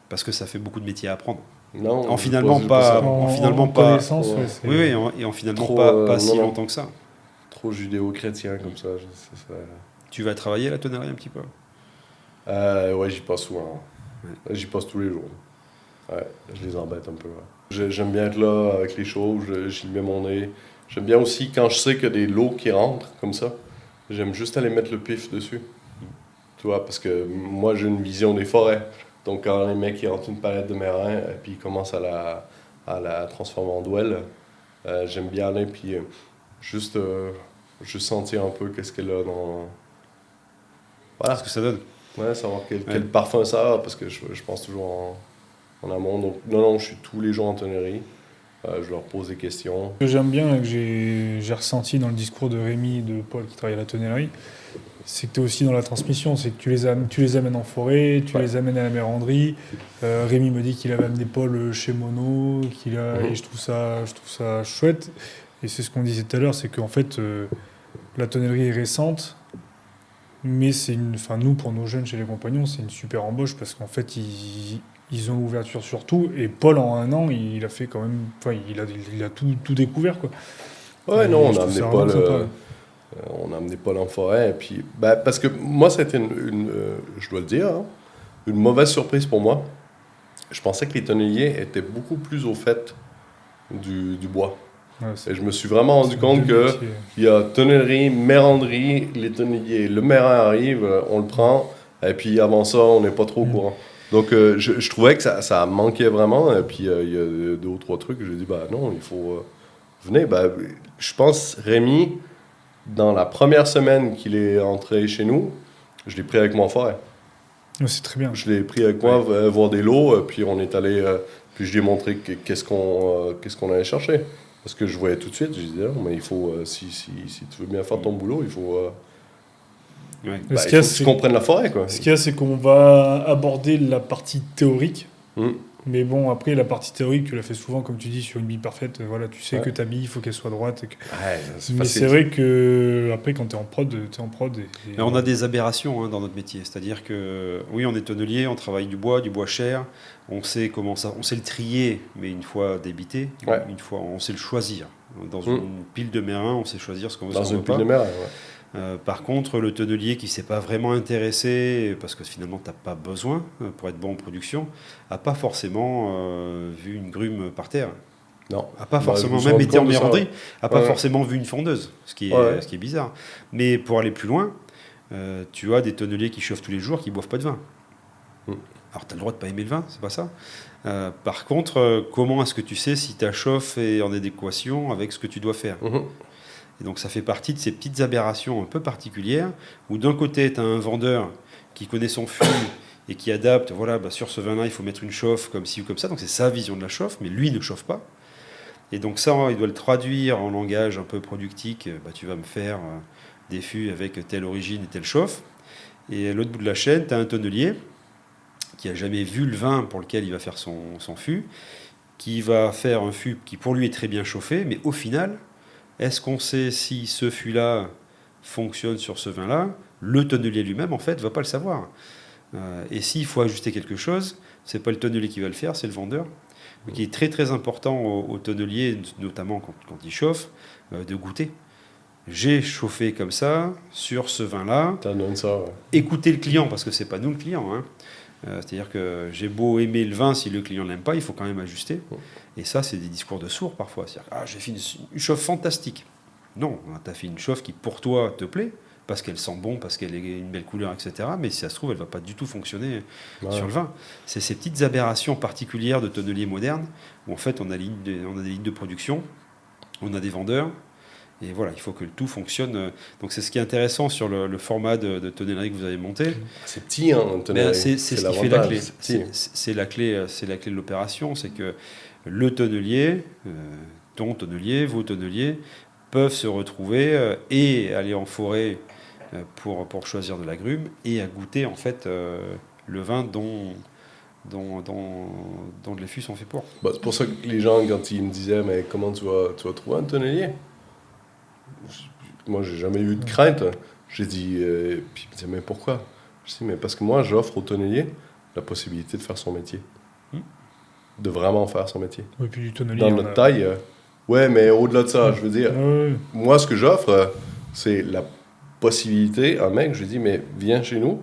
Parce que ça fait beaucoup de métiers à apprendre. Non, En finalement pas... En connaissance, Ouais. ouais, c'est- Oui, et en finalement Trop, pas si non. longtemps que ça. Trop judéo-chrétien comme ça. Tu vas travailler à la tonnerie un petit peu. Ouais, j'y passe souvent. Ouais. J'y passe tous les jours. Ouais, je les embête un peu. Ouais. J'aime bien être là avec les choses, j'y mets mon nez. J'aime bien aussi quand je sais qu'il y a des lots qui rentrent comme ça. J'aime juste aller mettre le pif dessus. Tu vois, parce que moi j'ai une vision des forêts. Donc quand les mecs ils rentrent une palette de mérins et puis ils commencent à la transformer en douelle, j'aime bien aller puis juste sentir un peu qu'est-ce qu'elle a dans... Voilà. Ce que ça donne. Ouais, savoir quel parfum ça a, parce que je pense toujours en amont. Donc, non, je suis tous les jours en tonnerie. Je leur pose des questions. Ce que j'aime bien, que j'ai ressenti dans le discours de Rémi et de Paul qui travaillent à la tonnellerie, c'est que tu es aussi dans la transmission. C'est que tu les amènes en forêt, tu les amènes à la méranderie. Rémi me dit qu'il avait amené Paul chez Mono, et je trouve ça chouette. Et c'est ce qu'on disait tout à l'heure, c'est qu'en fait, la tonnellerie est récente, mais nous, pour nos jeunes chez les compagnons, c'est une super embauche parce qu'en fait, ils ont l'ouverture sur tout. Et Paul, en 1 an, il a fait quand même... il a tout découvert, quoi. Ouais, Et non, on je a trouve amené ça Paul, vraiment sympa. on a amené Paul en forêt. Et puis, parce que moi, c'était je dois le dire, hein, une mauvaise surprise pour moi. Je pensais que les tonneliers étaient beaucoup plus au fait du bois. Ouais, Et je me suis vraiment rendu compte deux que métiers. il y a tonnellerie, méranderie, les tonneliers. Le mérin arrive, on le prend, et puis avant ça, on n'est pas trop au courant. Donc, je trouvais que ça manquait vraiment. Et puis, il y a 2 ou 3 trucs. J'ai dit, non, il faut... venez. Je pense, Rémi, dans la première semaine qu'il est entré chez nous, je l'ai pris avec moi en forêt. Ouais, c'est très bien. Je l'ai pris avec moi voir des lots, puis on est allé... puis je lui ai montré qu'est-ce qu'on allait chercher. Parce que je voyais tout de suite, je disais, non, mais il faut, si tu veux bien faire ton boulot, il faut, Ouais. il Ce faut qu'il y a, que tu comprennes la forêt, quoi. Ce qu'il y a, c'est qu'on va aborder la partie théorique. Hum. Mais bon, après, la partie théorique, tu l'as fait souvent, comme tu dis, sur une bille parfaite. Voilà, tu sais Ouais. que ta bille, il faut qu'elle soit droite. Ouais, c'est Mais facile. c'est vrai que après, quand tu es en prod, tu es en prod. Mais on a des aberrations dans notre métier. C'est-à-dire que, oui, on est tonnelier, on travaille du bois cher. On sait on sait le trier, mais une fois débité, Ouais. une fois, on sait le choisir. Dans une pile de mérins, on sait choisir ce qu'on veut, Dans ce qu'on une veut pile pas. de mer, ouais. Par contre, le tonnelier qui ne s'est pas vraiment intéressé, parce que finalement, tu n'as pas besoin pour être bon en production, n'a pas forcément vu une grume par terre. Non. A pas Bah, forcément, je me même suis été en rendu compte de ça. méranderie, a pas Ouais. forcément vu une fondeuse, ce qui est bizarre. Mais pour aller plus loin, tu as des tonneliers qui chauffent tous les jours, qui boivent pas de vin. Mm. Alors, tu as le droit de pas aimer le vin, c'est pas ça. Par contre, comment est-ce que tu sais si ta chauffe est en adéquation avec ce que tu dois faire? Mhm. Et donc, ça fait partie de ces petites aberrations un peu particulières, où d'un côté, tu as un vendeur qui connaît son fût et qui adapte, voilà, bah, sur ce vin-là, il faut mettre une chauffe comme ci ou comme ça. Donc, c'est sa vision de la chauffe, mais lui ne chauffe pas. Et donc, ça, il doit le traduire en langage un peu productique. Bah, tu vas me faire des fûts avec telle origine et telle chauffe. Et à l'autre bout de la chaîne, tu as un tonnelier qui a jamais vu le vin pour lequel il va faire son fût, qui va faire un fût qui pour lui est très bien chauffé, mais au final, est-ce qu'on sait si ce fût-là fonctionne sur ce vin-là? Le tonnelier lui-même, en fait, ne va pas le savoir. Et s'il faut ajuster quelque chose, c'est pas le tonnelier qui va le faire, c'est le vendeur. Donc il est très très important au tonnelier, notamment quand il chauffe, de goûter. J'ai chauffé comme ça, sur ce vin-là. Ça donne ça. Ouais. Écoutez le client, parce que c'est pas nous le client. Hein. C'est-à-dire que j'ai beau aimer le vin, si le client ne l'aime pas, il faut quand même ajuster. Et ça, c'est des discours de sourds parfois. C'est-à-dire, j'ai fait une chauffe fantastique. Non, tu as fait une chauffe qui pour toi te plaît, parce qu'elle sent bon, parce qu'elle a une belle couleur, etc. Mais si ça se trouve, elle ne va pas du tout fonctionner sur le vin. C'est ces petites aberrations particulières de tonneliers modernes, où en fait on a des lignes de production, on a des vendeurs, et voilà, il faut que le tout fonctionne. Donc c'est ce qui est intéressant sur le format de tonnellerie que vous avez monté. C'est petit, hein, C'est ce qui fait la clé. C'est C'est la clé de l'opération, c'est que le tonnelier, ton tonnelier, vos tonneliers, peuvent se retrouver et aller en forêt pour choisir de l'agrume et à goûter en fait le vin dont les fûts sont faits pour. Bah, c'est pour ça que les gens, quand ils me disaient, mais comment tu vas trouver un tonnelier? Moi, j'ai jamais eu de crainte. J'ai dit, puis ils me disaient, mais pourquoi? Je dis, mais parce que moi, j'offre au tonnelier la possibilité de faire son métier. De vraiment faire son métier. Et puis du tonnelier. Dans notre taille, ouais, mais au-delà de ça, je veux dire, Ouais. moi, ce que j'offre, c'est la possibilité, un mec, je lui dis, mais viens chez nous,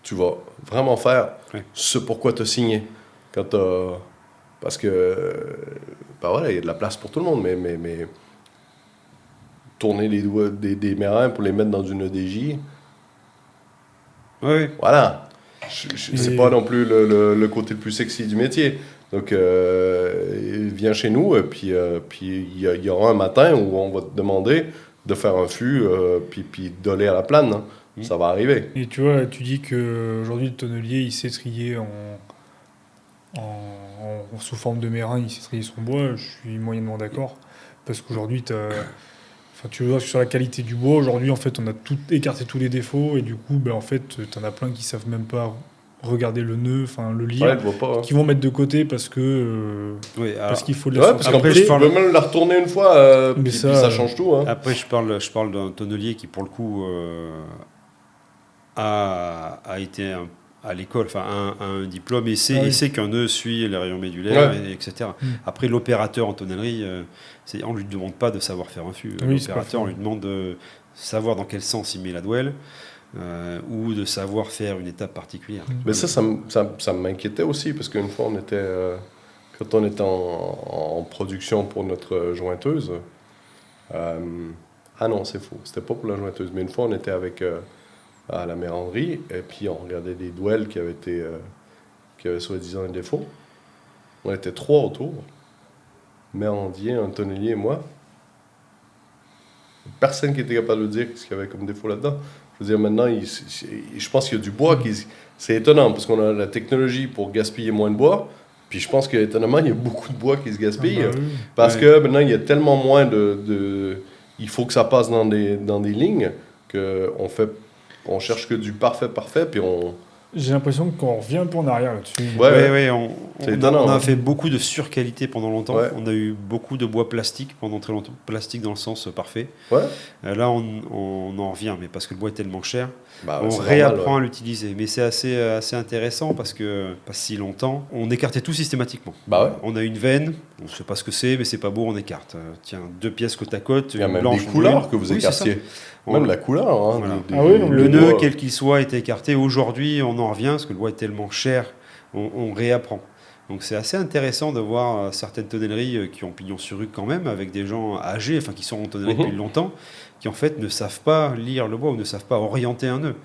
tu vas vraiment faire ce pourquoi tu as signé. Parce que, bah voilà, il y a de la place pour tout le monde, mais tourner les doigts des mérins pour les mettre dans une EDJ, voilà. C'est pas non plus le côté le plus sexy du métier. Donc, viens chez nous, puis il y aura un matin où on va te demander de faire un fût, puis d'aller à la plane. Hein. Ça va arriver. Et tu vois, tu dis qu'aujourd'hui, le tonnelier, il sait trier sous forme de mérin, il sait trier son bois. Je suis moyennement d'accord. Parce qu'aujourd'hui, tu vois, sur la qualité du bois, aujourd'hui, en fait, on a écarté tous les défauts. Et du coup, ben, en fait, tu en as plein qui savent même pas regarder le nœud, le lire, Ouais, voit pas, hein. qui vont mettre de côté parce que parce qu'il faut le parce qu'en plus, tu peux même la retourner une fois, puis ça change tout. Hein. Après, je parle d'un tonnelier qui, pour le coup, a été à l'école, a un diplôme et sait qu'un nœud suit les rayons médulaires, etc. Après, l'opérateur en tonnellerie, on ne lui demande pas de savoir faire un fût. L'opérateur, on lui demande de savoir dans quel sens il met la douelle. Ou de savoir faire une étape particulière. Mais ça m'inquiétait aussi, parce qu'une fois, quand on était en production pour notre jointeuse, ah non, c'est faux, c'était pas pour la jointeuse, mais une fois, on était à la méranderie, et puis on regardait des douelles qui avaient soi-disant un défaut. On était 3 autour, mérandier, un tonnelier et moi. Personne qui était capable de dire ce qu'il y avait comme défaut là-dedans. Je veux dire, maintenant, je pense qu'il y a du bois c'est étonnant, parce qu'on a la technologie pour gaspiller moins de bois, puis je pense qu'étonnamment, il y a beaucoup de bois qui se gaspille, parce que maintenant, il y a tellement moins il faut que ça passe dans des lignes, qu'on cherche que du parfait, puis J'ai l'impression qu'on revient un peu en arrière là-dessus. On a fait beaucoup de surqualité pendant longtemps. Ouais. On a eu beaucoup de bois plastique pendant très longtemps. Plastique dans le sens parfait. Ouais. Là, on en revient, mais parce que le bois est tellement cher, on réapprend à l'utiliser. Mais c'est assez intéressant parce que pas si longtemps, on écartait tout systématiquement. On a une veine, on ne sait pas ce que c'est, mais c'est pas beau, on écarte. Tiens, 2 pièces côte à côte. Il y a même des couleurs que vous écartiez. Même la couleur. Hein, voilà. Le nœud, quel qu'il soit, est écarté. Aujourd'hui, on en revient parce que le bois est tellement cher, on réapprend. Donc c'est assez intéressant de voir certaines tonnelleries qui ont pignon sur rue quand même, avec des gens âgés, enfin qui sont en tonnellerie depuis longtemps, qui en fait ne savent pas lire le bois ou ne savent pas orienter un nœud.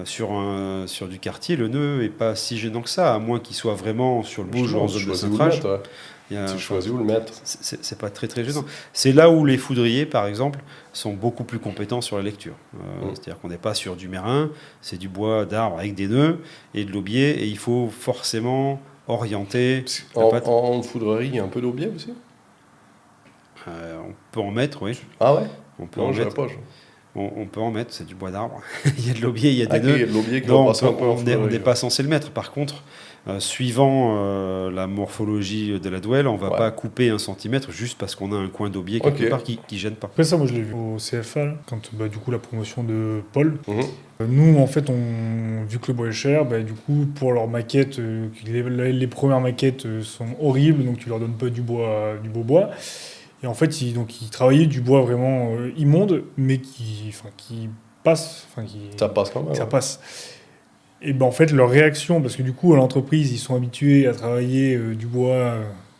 Sur du quartier, le nœud est pas si gênant que ça, à moins qu'il soit vraiment sur le bouge ou en zone de cintrage. Tu choisis où le mettre. C'est pas très très gênant. C'est là où les foudriers, par exemple, sont beaucoup plus compétents sur la lecture. C'est-à-dire qu'on n'est pas sur du mérin, c'est du bois d'arbre avec des nœuds et de l'aubier, et il faut forcément orienter. En foudrerie, il y a un peu d'aubier aussi. On peut en mettre, oui. Ah ouais. On peut en mettre. On peut en mettre, c'est du bois d'arbre. Il y a de l'aubier, il y a des nœuds. Il y a de l'aubier qui on n'est pas censé le mettre. Par contre, suivant la morphologie de la douelle, on ne va pas couper 1 centimètre juste parce qu'on a un coin d'aubier quelque part qui ne gêne pas. Après ça, moi je l'ai vu au CFA, là, quand du coup la promotion de Paul. Nous, en fait, vu que le bois est cher, du coup, pour leurs maquettes, les premières maquettes sont horribles, donc tu leur donnes pas du beau bois. Et en fait, ils travaillaient du bois vraiment immonde, mais qui passe. Ça passe quand même. Ça passe. Et en fait, leur réaction, parce que du coup, à l'entreprise, ils sont habitués à travailler du bois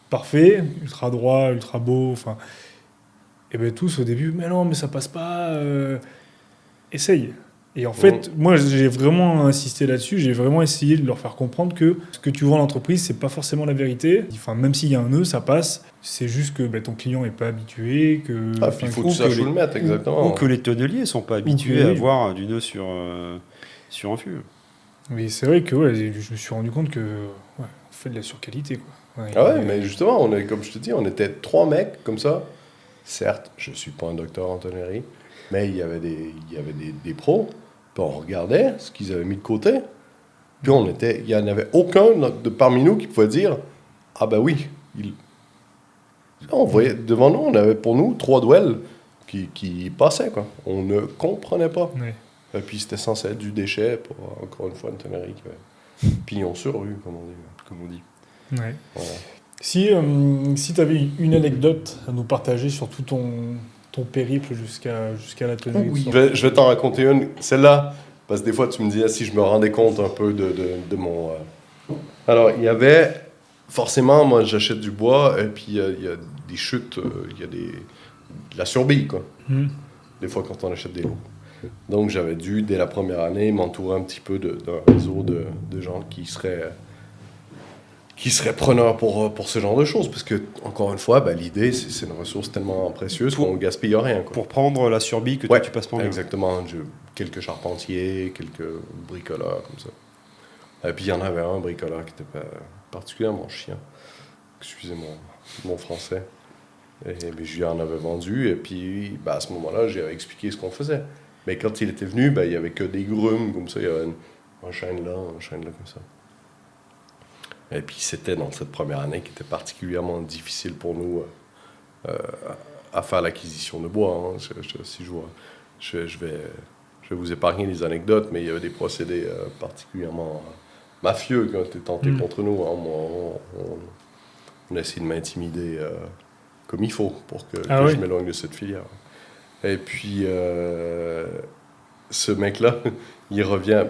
parfait, ultra droit, ultra beau. Et tous au début, mais non, mais ça passe pas. Essaye. Et en fait, moi, j'ai vraiment insisté là-dessus. J'ai vraiment essayé de leur faire comprendre que ce que tu vois en entreprise, c'est pas forcément la vérité. Enfin, même s'il y a un nœud, ça passe. C'est juste que ton client est pas habitué, que. Puis il faut que tu saches où le mettre, exactement. Ou que les tonneliers sont pas habitués à avoir du nœud sur un fût. Mais c'est vrai que je me suis rendu compte que on fait de la surqualité, quoi. Mais justement, comme je te dis, on était 3 mecs comme ça. Certes, je suis pas un docteur en tonnerie, mais il y avait des pros. Puis on regardait ce qu'ils avaient mis de côté. Puis il n'y en avait aucun parmi nous qui pouvait dire « Ah ben oui, on voyait devant nous, on avait pour nous 3 douelles qui passaient, quoi. On ne comprenait pas. Ouais. Et puis c'était censé être du déchet pour, encore une fois, une tonnerie qui avait pignon sur rue, comme on dit. Ouais. Voilà. Si tu avais une anecdote à nous partager sur tout ton périple jusqu'à la tonnerie. Oui. Je vais t'en raconter une. Celle-là, parce que des fois tu me disais si je me rendais compte un peu de mon... Alors, il y avait... Forcément, moi j'achète du bois et puis il y a des chutes, il y a de la surbille, quoi. Des fois quand on achète des lots. Donc j'avais dû, dès la première année, m'entourer un petit peu d'un réseau de gens qui seraient preneurs pour ce genre de choses. Parce que, encore une fois, l'idée, c'est une ressource tellement précieuse qu'on ne gaspille rien, quoi. Pour prendre la surbille que toi tu passes par là. Exactement. Quelques charpentiers, quelques bricoleurs, comme ça. Et puis il y en avait un bricoleur qui était particulièrement chiant. Excusez mon français. Et je lui en avais vendu. Et puis, à ce moment-là, j'ai expliqué ce qu'on faisait. Mais quand il était venu, il n'y avait que des grumes, comme ça. Il y avait un chêne là, comme ça. Et puis, c'était dans cette première année qui était particulièrement difficile pour nous à faire l'acquisition de bois. Je vais vous épargner les anecdotes, mais il y avait des procédés particulièrement mafieux qui ont été tentés contre nous. On a essayé de m'intimider comme il faut pour que je m'éloigne de cette filière. Et puis, ce mec-là, il revient.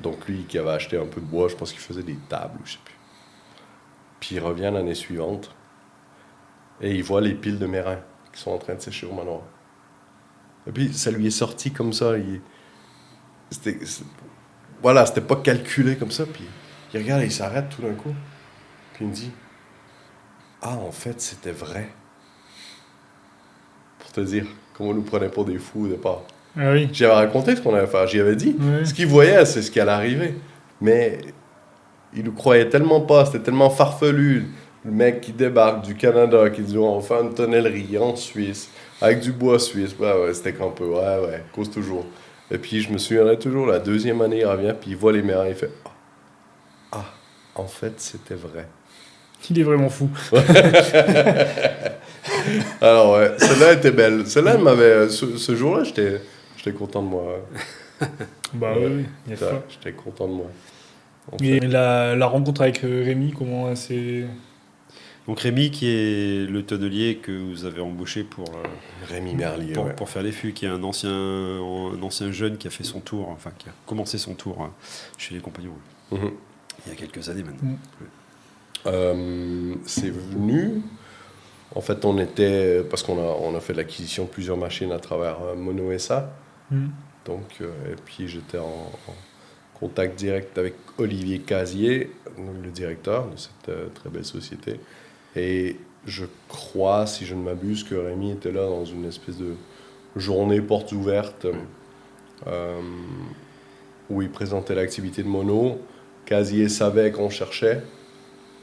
Donc, lui qui avait acheté un peu de bois, je pense qu'il faisait des tables, je sais plus. Puis, il revient l'année suivante et il voit les piles de mérins qui sont en train de sécher au manoir. Et puis, ça lui est sorti comme ça. C'était pas calculé comme ça. Puis, il regarde et il s'arrête tout d'un coup. Puis, il me dit « Ah, en fait, c'était vrai. » Pour te dire comment on nous prenait pour des fous au départ. Ah oui. J'avais raconté ce qu'on allait faire. J'y avais dit. Ce qu'il voyait, c'est ce qui allait arriver. Mais il ne croyait tellement pas. C'était tellement farfelu. Le mec qui débarque du Canada, qui dit on va faire une tonnellerie en Suisse, avec du bois suisse. C'était qu'un peu. Cause toujours. Et puis je me souviendrai toujours, la 2e année, il revient, puis il voit les mérins, il fait en fait, c'était vrai. Il est vraiment fou. Alors, celle-là était belle. Celle-là, elle m'avait. Ce jour-là, j'étais content de moi. Oui, il y a ça. J'étais content de moi. Et la rencontre avec Rémi, comment c'est... Donc Rémi, qui est le tonnelier que vous avez embauché pour Rémi Merlier, pour faire les fûts, qui est un ancien jeune qui a fait son tour, qui a commencé son tour chez les compagnons il y a quelques années maintenant. C'est venu. En fait, parce qu'on a fait l'acquisition de plusieurs machines à travers Mono SA. Donc, et puis j'étais en contact direct avec Olivier Casier, le directeur de cette très belle société. Et je crois, si je ne m'abuse, que Rémi était là dans une espèce de journée portes ouvertes où il présentait l'activité de Mono. Casier savait qu'on cherchait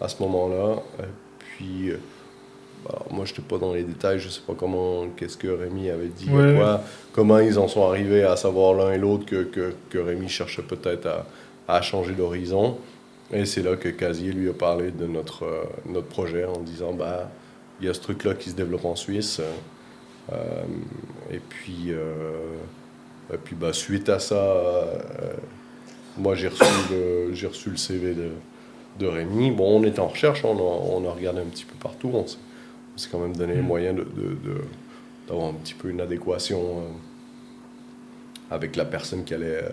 à ce moment-là. Et puis, alors, moi, je n'étais pas dans les détails, je ne sais pas qu'est-ce que Rémi avait dit, comment ils en sont arrivés à savoir l'un et l'autre que Rémi cherchait peut-être à changer d'horizon. Et c'est là que Casier lui a parlé de notre projet en disant il y a ce truc-là qui se développe en Suisse. Et puis suite à ça, moi j'ai reçu le CV de Rémi. Bon, on était en recherche, on a regardé un petit peu partout. On s'est quand même donné les moyens d'avoir un petit peu une adéquation avec la personne qui allait.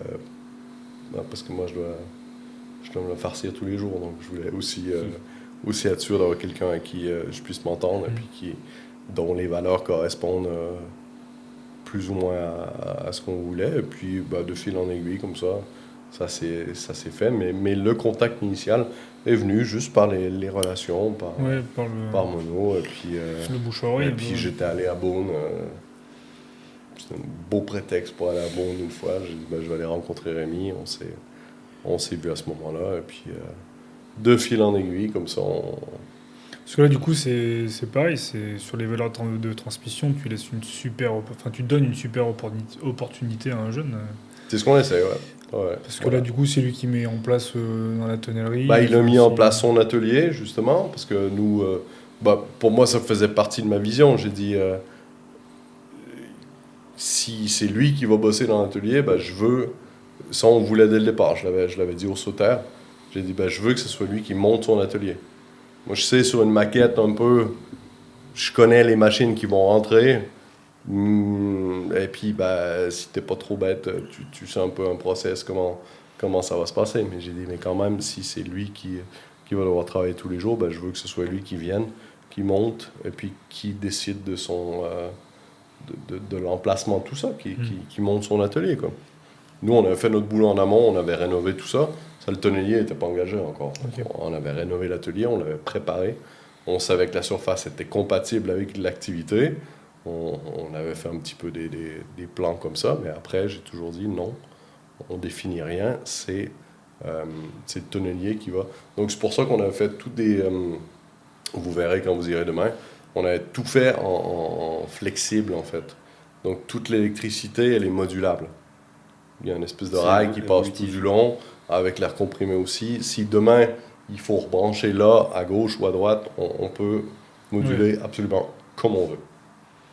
Parce que moi, je dois me le farcir tous les jours. Donc, je voulais aussi être sûr d'avoir quelqu'un avec qui je puisse m'entendre et puis dont les valeurs correspondent plus ou moins à ce qu'on voulait. Et puis, de fil en aiguille, comme ça s'est fait. Mais le contact initial est venu juste par les relations, par Mono. Et puis, le bouche-oreille. Et puis j'étais allé à Beaune. C'était un beau prétexte pour aller à Beaune une fois. J'ai dit, je vais aller rencontrer Rémi. On s'est vu à ce moment-là. Et puis, de fil en aiguille, comme ça, Parce que là, du coup, c'est pareil. C'est sur les valeurs de transmission, tu donnes une super opportunité à un jeune. C'est ce qu'on essaie, ouais. Parce que là, du coup, c'est lui qui met en place dans la tonnellerie. Il a mis en place son atelier, justement, parce que nous, pour moi, ça faisait partie de ma vision. J'ai dit, si c'est lui qui va bosser dans l'atelier, je veux, ça on voulait dès le départ, je l'avais dit au sauter, j'ai dit, je veux que ce soit lui qui monte son atelier. Moi, je sais, sur une maquette un peu, je connais les machines qui vont rentrer. Et puis, si t'es pas trop bête, tu sais un peu un process, comment ça va se passer. Mais j'ai dit, mais quand même, si c'est lui qui va devoir travailler tous les jours, je veux que ce soit lui qui vienne, qui monte, et puis qui décide de de l'emplacement, tout ça, qui monte son atelier, quoi. Nous, on avait fait notre boulot en amont, on avait rénové tout ça. Ça, le tonnelier n'était pas engagé encore. Okay. On avait rénové l'atelier, on l'avait préparé. On savait que la surface était compatible avec l'activité. On avait fait un petit peu des plans comme ça, mais après, j'ai toujours dit non, on ne définit rien, c'est le tonnelier qui va. Donc, c'est pour ça qu'on avait fait toutes vous verrez quand vous irez demain, on avait tout fait en flexible, en fait. Donc, toute l'électricité, elle est modulable. Il y a une espèce de rail qui passe tout du long, avec l'air comprimé aussi. Si demain, il faut rebrancher là, à gauche ou à droite, on peut moduler absolument comme on veut.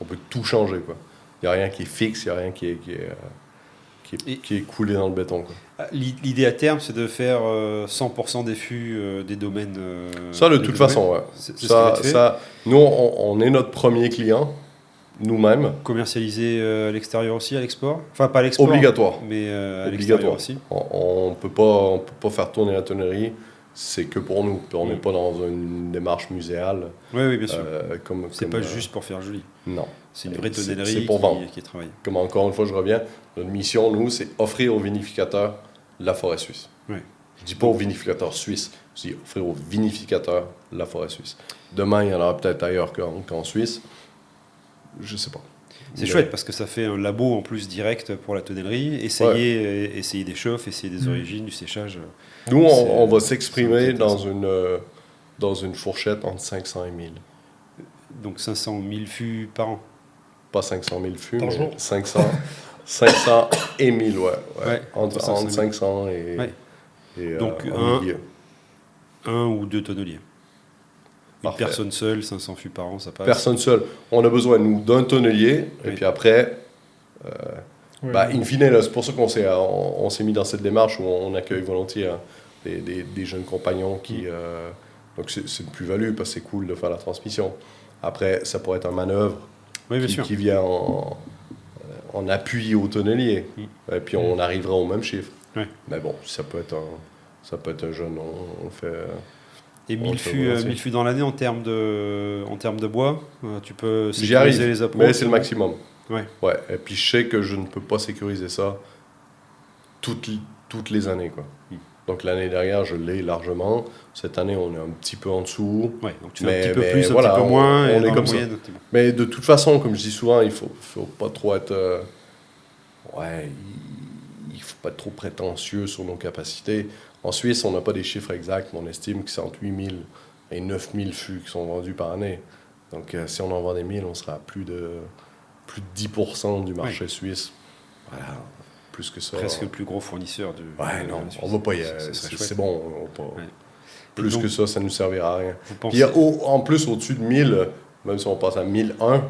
On peut tout changer, quoi. Il n'y a rien qui est fixe, il n'y a rien qui est coulé dans le béton, quoi. L'idée à terme, c'est de faire 100% des fûts des domaines. Ça, de toute façon, ouais. Ça, nous, on est notre premier client, nous-mêmes. Commercialisé à l'extérieur aussi, à l'export. Enfin, pas à l'export. Obligatoire. Mais à l'extérieur aussi. On peut pas faire tourner la tonnerie. C'est que pour nous. On n'est pas dans une démarche muséale. Oui, bien sûr. C'est pas juste pour faire joli. Non. C'est une vraie tonnellerie qui est travaillée. Comme encore une fois, je reviens. Notre mission, nous, c'est offrir aux vinificateurs la forêt suisse. Oui. Je ne dis pas aux vinificateurs suisses, je dis offrir aux vinificateurs la forêt suisse. Demain, il y en aura peut-être ailleurs qu'en Suisse. Je ne sais pas. C'est chouette parce que ça fait un labo en plus direct pour la tonnellerie. Essayer des chauffes, essayer des origines, du séchage. Nous, on va s'exprimer dans une fourchette entre 500 et 1000. Donc 500 000 fûts par an. Pas 500 000 fûts, par jour. 500 et 1000, ouais. Entre 500 et donc un ou deux tonneliers. Une personne seule, 500 fûts par an, ça passe. Personne seule. On a besoin, nous, d'un tonnelier. Et puis après, in fine, là, c'est pour ça qu'on s'est mis dans cette démarche où on accueille volontiers des jeunes compagnons qui... donc c'est une plus-value parce que c'est cool de faire la transmission. Après, ça pourrait être un manœuvre qui vient en appui au tonnelier. Et puis on arrivera au même chiffre. Oui. Mais bon, ça peut être un jeune, on le fait... Et 1000 Donc, fûts, voilà, 1000 fûts dans l'année en termes de bois, tu peux J'y arrive, sécuriser les approches. mais c'est le maximum. Ouais. Ouais, et puis je sais que je ne peux pas sécuriser ça toutes les années, quoi. Donc l'année dernière, je l'ai largement. Cette année, on est un petit peu en dessous. Ouais, donc tu fais un petit peu mais plus, voilà, un petit peu moins, on et est dans la comme ça. moyenne, t'es bon. Mais de toute façon, comme je dis souvent, il faut pas trop être... il faut pas être trop prétentieux sur nos capacités. En Suisse, on n'a pas des chiffres exacts, mais on estime que c'est entre 8000 et 9000 fûts qui sont vendus par année. Donc si on en vend des 1000, on sera à plus de 10% du marché suisse. Voilà, plus que ça. Presque le plus gros fournisseur de Non, la Suisse. on va pas y Ça aller. serait C'est chouette. bon. On va pas... Ouais. Plus donc, que ça ne nous servira à rien. Vous Puis, pensez... en plus, au-dessus de 1000, même si on passe à 1001,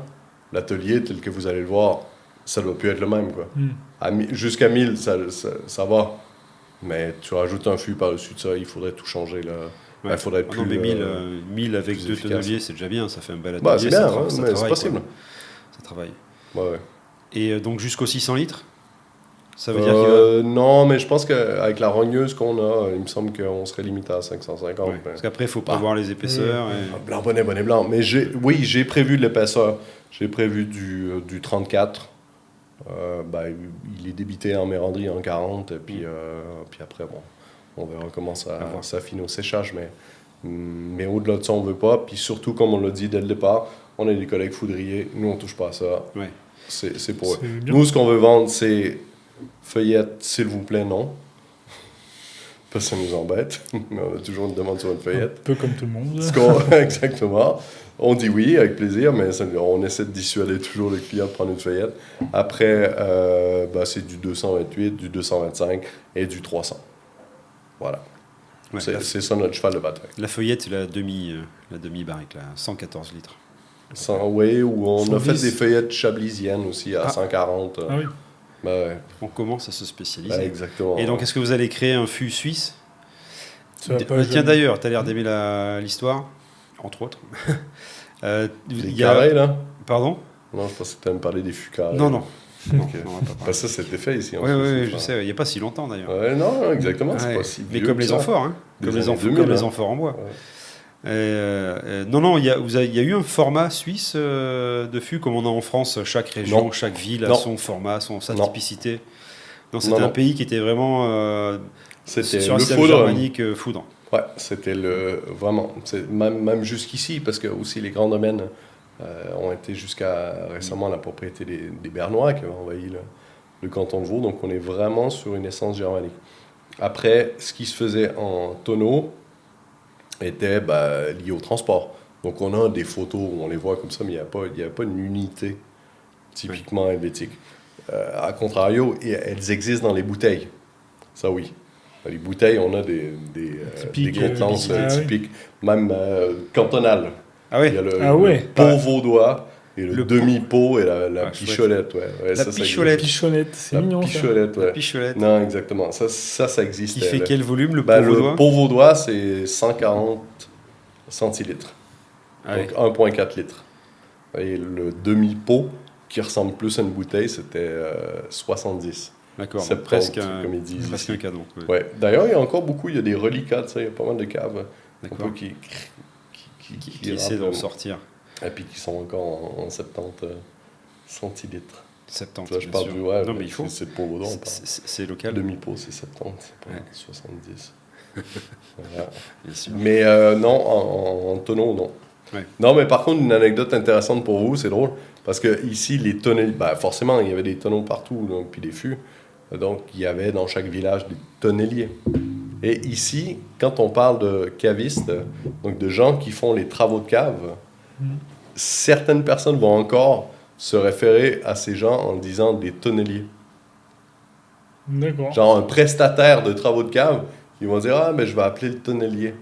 l'atelier tel que vous allez le voir, ça ne doit plus être le même, quoi. Jusqu'à 1000, ça va. Mais tu rajoutes un fût par-dessus de ça, il faudrait tout changer, là. Ouais. Il faudrait être Non, plus... mais 1000 avec plus 2 efficace. tonneliers, c'est déjà bien, ça fait un bel atelier. Bah, c'est bien, ça mais c'est travaille, possible. quoi. Ça travaille. Ouais. Et donc jusqu'aux 600 litres, ça veut dire qu'il va... Non, mais je pense qu'avec la rogneuse qu'on a, il me semble qu'on serait limité à 550. Ouais, mais- parce qu'après, il faut prévoir les épaisseurs. Et... Blanc, bonnet, blanc. Mais j'ai prévu de l'épaisseur. J'ai prévu du 34. Il est débité en méranderie en 40. Et puis après, bon, on verra comment ça s'affine au séchage. Mais au-delà de ça, on ne veut pas. Puis surtout, comme on l'a dit dès le départ, on a des collègues foudriers. Nous, on ne touche pas à ça. Ouais. C'est pour eux. C'est bien. Nous, ce qu'on veut vendre, c'est feuillette, s'il vous plaît, non. Parce que ça nous embête. Mais on a toujours une demande sur une Un feuillette. peu comme tout le monde. Exactement. On dit oui, avec plaisir, mais on essaie de dissuader toujours le client de prendre une feuillette. Après, c'est du 228, du 225 et du 300. Voilà. Ouais, C'est ça notre cheval de bataille. la feuillette, c'est la demi-barrique, là, 114 litres. Oui, où on a 110. fait des feuillettes chablisiennes aussi à 140. Ah oui. Bah ouais, On commence à se spécialiser. exactement. Et donc, est-ce que vous allez créer un fût suisse? Ça va pas Tiens, jamais. d'ailleurs, tu as l'air d'aimer l'histoire, entre autres. Les il y a- carrés, là? Pardon? Non, je pensais que tu allais me parler des fûts carrés. Non, non. Non, Ok. on va pas parler. Parce que ça, c'était fait ici. en Oui, Suisse, oui, enfin. je sais, il n'y a pas si longtemps d'ailleurs. Ouais, non, exactement, c'est Ouais. pas si Mais vieux comme que les ça. amphores, hein. Des Comme les années amphores, 2000, comme les hein. amphores en bois. Ouais. Non, il y a eu un format suisse de fût, comme on a en France. Chaque région, Non. chaque ville a Non. son format, sa Non. typicité. Non, c'était Non. un pays qui était vraiment C'était sur le un système foudre. germanique foudre. Ouais, c'était vraiment. Même jusqu'ici, parce que aussi les grands domaines ont été jusqu'à récemment la propriété des Bernois qui avaient envahi le canton de Vaud. Donc on est vraiment sur une essence germanique. Après, ce qui se faisait en tonneau était lié au transport. Donc on a des photos où on les voit comme ça, mais il n'y a pas une unité typiquement helvétique. A contrario, elles existent dans les bouteilles. Ça oui. Dans les bouteilles, on a des Typiques, contenances ah oui. typiques, même cantonales. Ah oui. Il y a le, Ah ouais. le pot vaudois et le Le demi-pot et la Ah, picholette. Ouais. Ouais, La ça existe. picholette. Pichonnette, c'est La mignon ça. picholette, ouais. Picholette. Non, exactement. Ça existe. Qui fait quel volume, le Ben, pot vaudois? le pot vaudois, c'est 140 centilitres. Ah Donc oui. 1,4 litres. Et le demi-pot, qui ressemble plus à une bouteille, c'était 70. D'accord, donc 70, presque un, comme ils disent presque ici. un cadeau. Ouais. Ouais. D'ailleurs, il y a encore beaucoup, il y a des reliquats, il y a pas mal de caves un D'accord. peu qui Qui essaie d'en rappellent. sortir. Et puis qui sont encore en 70 centilitres. 70, Là, je bien parle sûr. du ouais, Non, mais il faut. c'est le pot vaudois, on parle. C'est local, Demi-pot, c'est 70, c'est pas Ouais. 70. Voilà. bien sûr. Mais non, en tonneau, non. Ouais. Non, mais par contre, une anecdote intéressante pour vous, c'est drôle, parce que ici, les tonneliers, forcément, il y avait des tonneaux partout, donc, puis des fûts. Donc, il y avait dans chaque village des tonneliers. Et ici, quand on parle de cavistes, donc de gens qui font les travaux de cave, certaines personnes vont encore se référer à ces gens en disant des tonneliers. D'accord. Genre un prestataire de travaux de cave, ils vont dire « Ah, mais je vais appeler le tonnelier ».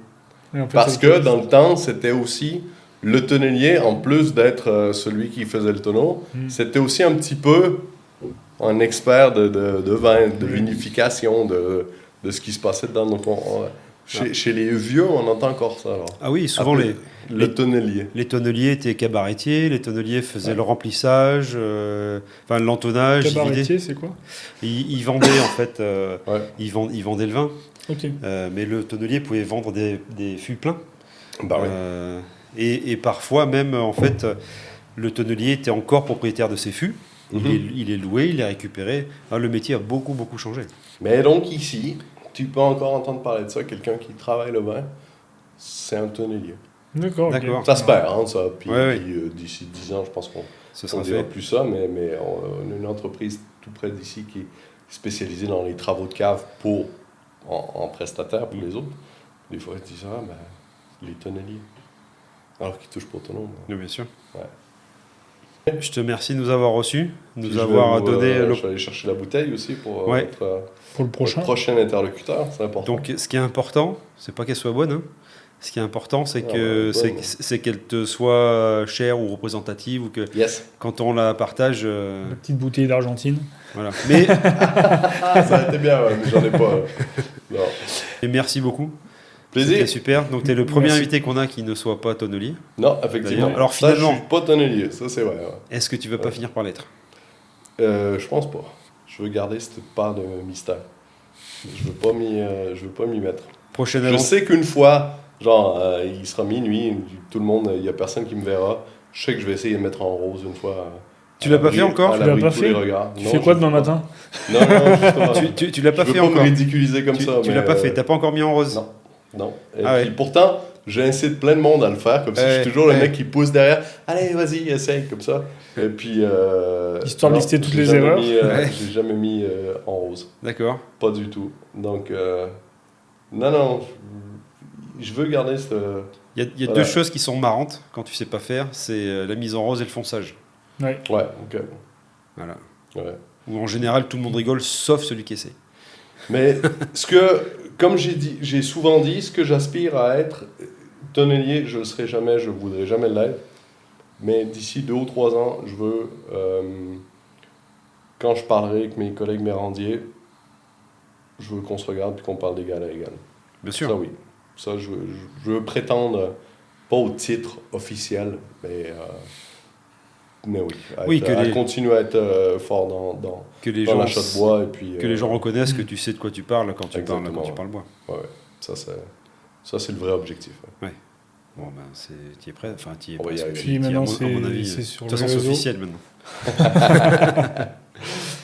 Et en fait, Parce c'est que dans le temps, c'était aussi le tonnelier, en plus d'être celui qui faisait le tonneau, c'était aussi un petit peu un expert de vin, de vinification, de ce qui se passait dedans. Donc, chez les vieux, on entend encore ça. Alors. Ah oui, souvent Appeler le tonnelier. les tonneliers étaient cabaretiers, les tonneliers faisaient le remplissage, l'entonnage, ils Cabaretier, c'est quoi? ils vendaient en fait, Ouais. ils vendaient le vin, Ok. mais le tonnelier pouvait vendre des fûts pleins. Bah oui. Et parfois même, en fait, le tonnelier était encore propriétaire de ses fûts. Il est loué, il est récupéré. Alors, le métier a beaucoup, beaucoup changé. Mais donc ici, tu peux encore entendre parler de ça, quelqu'un qui travaille le vin, c'est un tonnelier. D'accord. ok. D'accord. Ça se perd, hein, ça. Puis, Ouais, puis, d'ici 10 ans, je pense qu'on Ce on sera dira fait. plus ça, mais on a une entreprise tout près d'ici qui est spécialisée dans les travaux de cave en prestataire pour les autres. Des fois, ils disent, ben, les tonneliers. Alors qu'ils touchent pas au tonneau. Oui, bien sûr. Ouais. Je te remercie de nous avoir reçus, Puis nous avoir donné je vais aller chercher la bouteille aussi pour Ouais. notre Pour le prochain. prochain interlocuteur, c'est important. Donc, ce qui est important, c'est pas qu'elle soit bonne. Hein. Ce qui est important, c'est Ah, que ouais, bonne. c'est qu'elle te soit chère ou représentative, ou que Yes. quand on la partage, La petite bouteille d'Argentine. voilà. Mais Ça a été bien, ouais, mais j'en ai pas. Non. et merci beaucoup. Plaisir. C'était super. Donc, tu es le premier Merci. invité qu'on a qui ne soit pas tonnelier. Non, effectivement. D'ailleurs, alors, Ça, finalement- je suis pas tonnelier, ça c'est vrai. Ouais. Est-ce que tu veux pas finir par l'être? Je pense pas. Je veux garder cette part de mystère. Je veux pas m'y mettre. Prochaine Je annonce. sais qu'une fois, genre, il sera minuit, tout le monde, il y a personne qui me verra. Je sais que je vais essayer de mettre en rose une fois. Tu l'as pas fait encore? À Tu l'as l'abri de pas tous fait les regards. Tu Non, fais quoi je demain sais pas. matin? Non, justement. Tu l'as pas je veux fait pas encore. me ridiculiser comme Tu ça. tu mais, l'as pas fait. T'as pas encore mis en rose. Non. Non. Et Ah puis ouais. pourtant, j'incite plein de monde à le faire, comme ça. Je suis toujours le Ouais. mec qui pousse derrière. Allez, vas-y, essaye, comme ça. Et puis. Histoire de non, lister toutes j'ai les jamais erreurs. Ouais. J'ai jamais mis en rose. D'accord. Pas du tout. Donc, non, je veux garder cette. Il y a Voilà. deux choses qui sont marrantes quand tu sais pas faire, c'est la mise en rose et le fonçage. Ouais. Ouais, ok. Voilà. Ouais. Où en général tout le monde rigole sauf celui qui essaie. Mais comme j'ai souvent dit, ce que j'aspire à être tonnelier, je ne le serai jamais, je ne voudrais jamais l'être. Mais d'ici 2 ou 3 ans, je veux, quand je parlerai avec mes collègues mérandiers, je veux qu'on se regarde et qu'on parle d'égal à égal. Bien sûr. Ça, oui. Ça, je veux prétendre, pas au titre officiel, mais oui. Oui, que les- continuer à être fort dans Que les dans gens l'achat de bois. Et puis, que les gens reconnaissent que tu sais de quoi tu parles quand tu Exactement, parles bois. Ouais, ça, c'est le vrai objectif. Ouais. Bon ben tu es prêt, enfin tu y es On va y presque. arriver. Puis À maintenant, à mon avis, c'est de sur toute les façon c'est réseaux. officiel maintenant.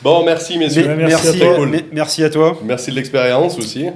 Bon, merci messieurs. Merci à toi. Cool. Merci à toi. Merci de l'expérience aussi.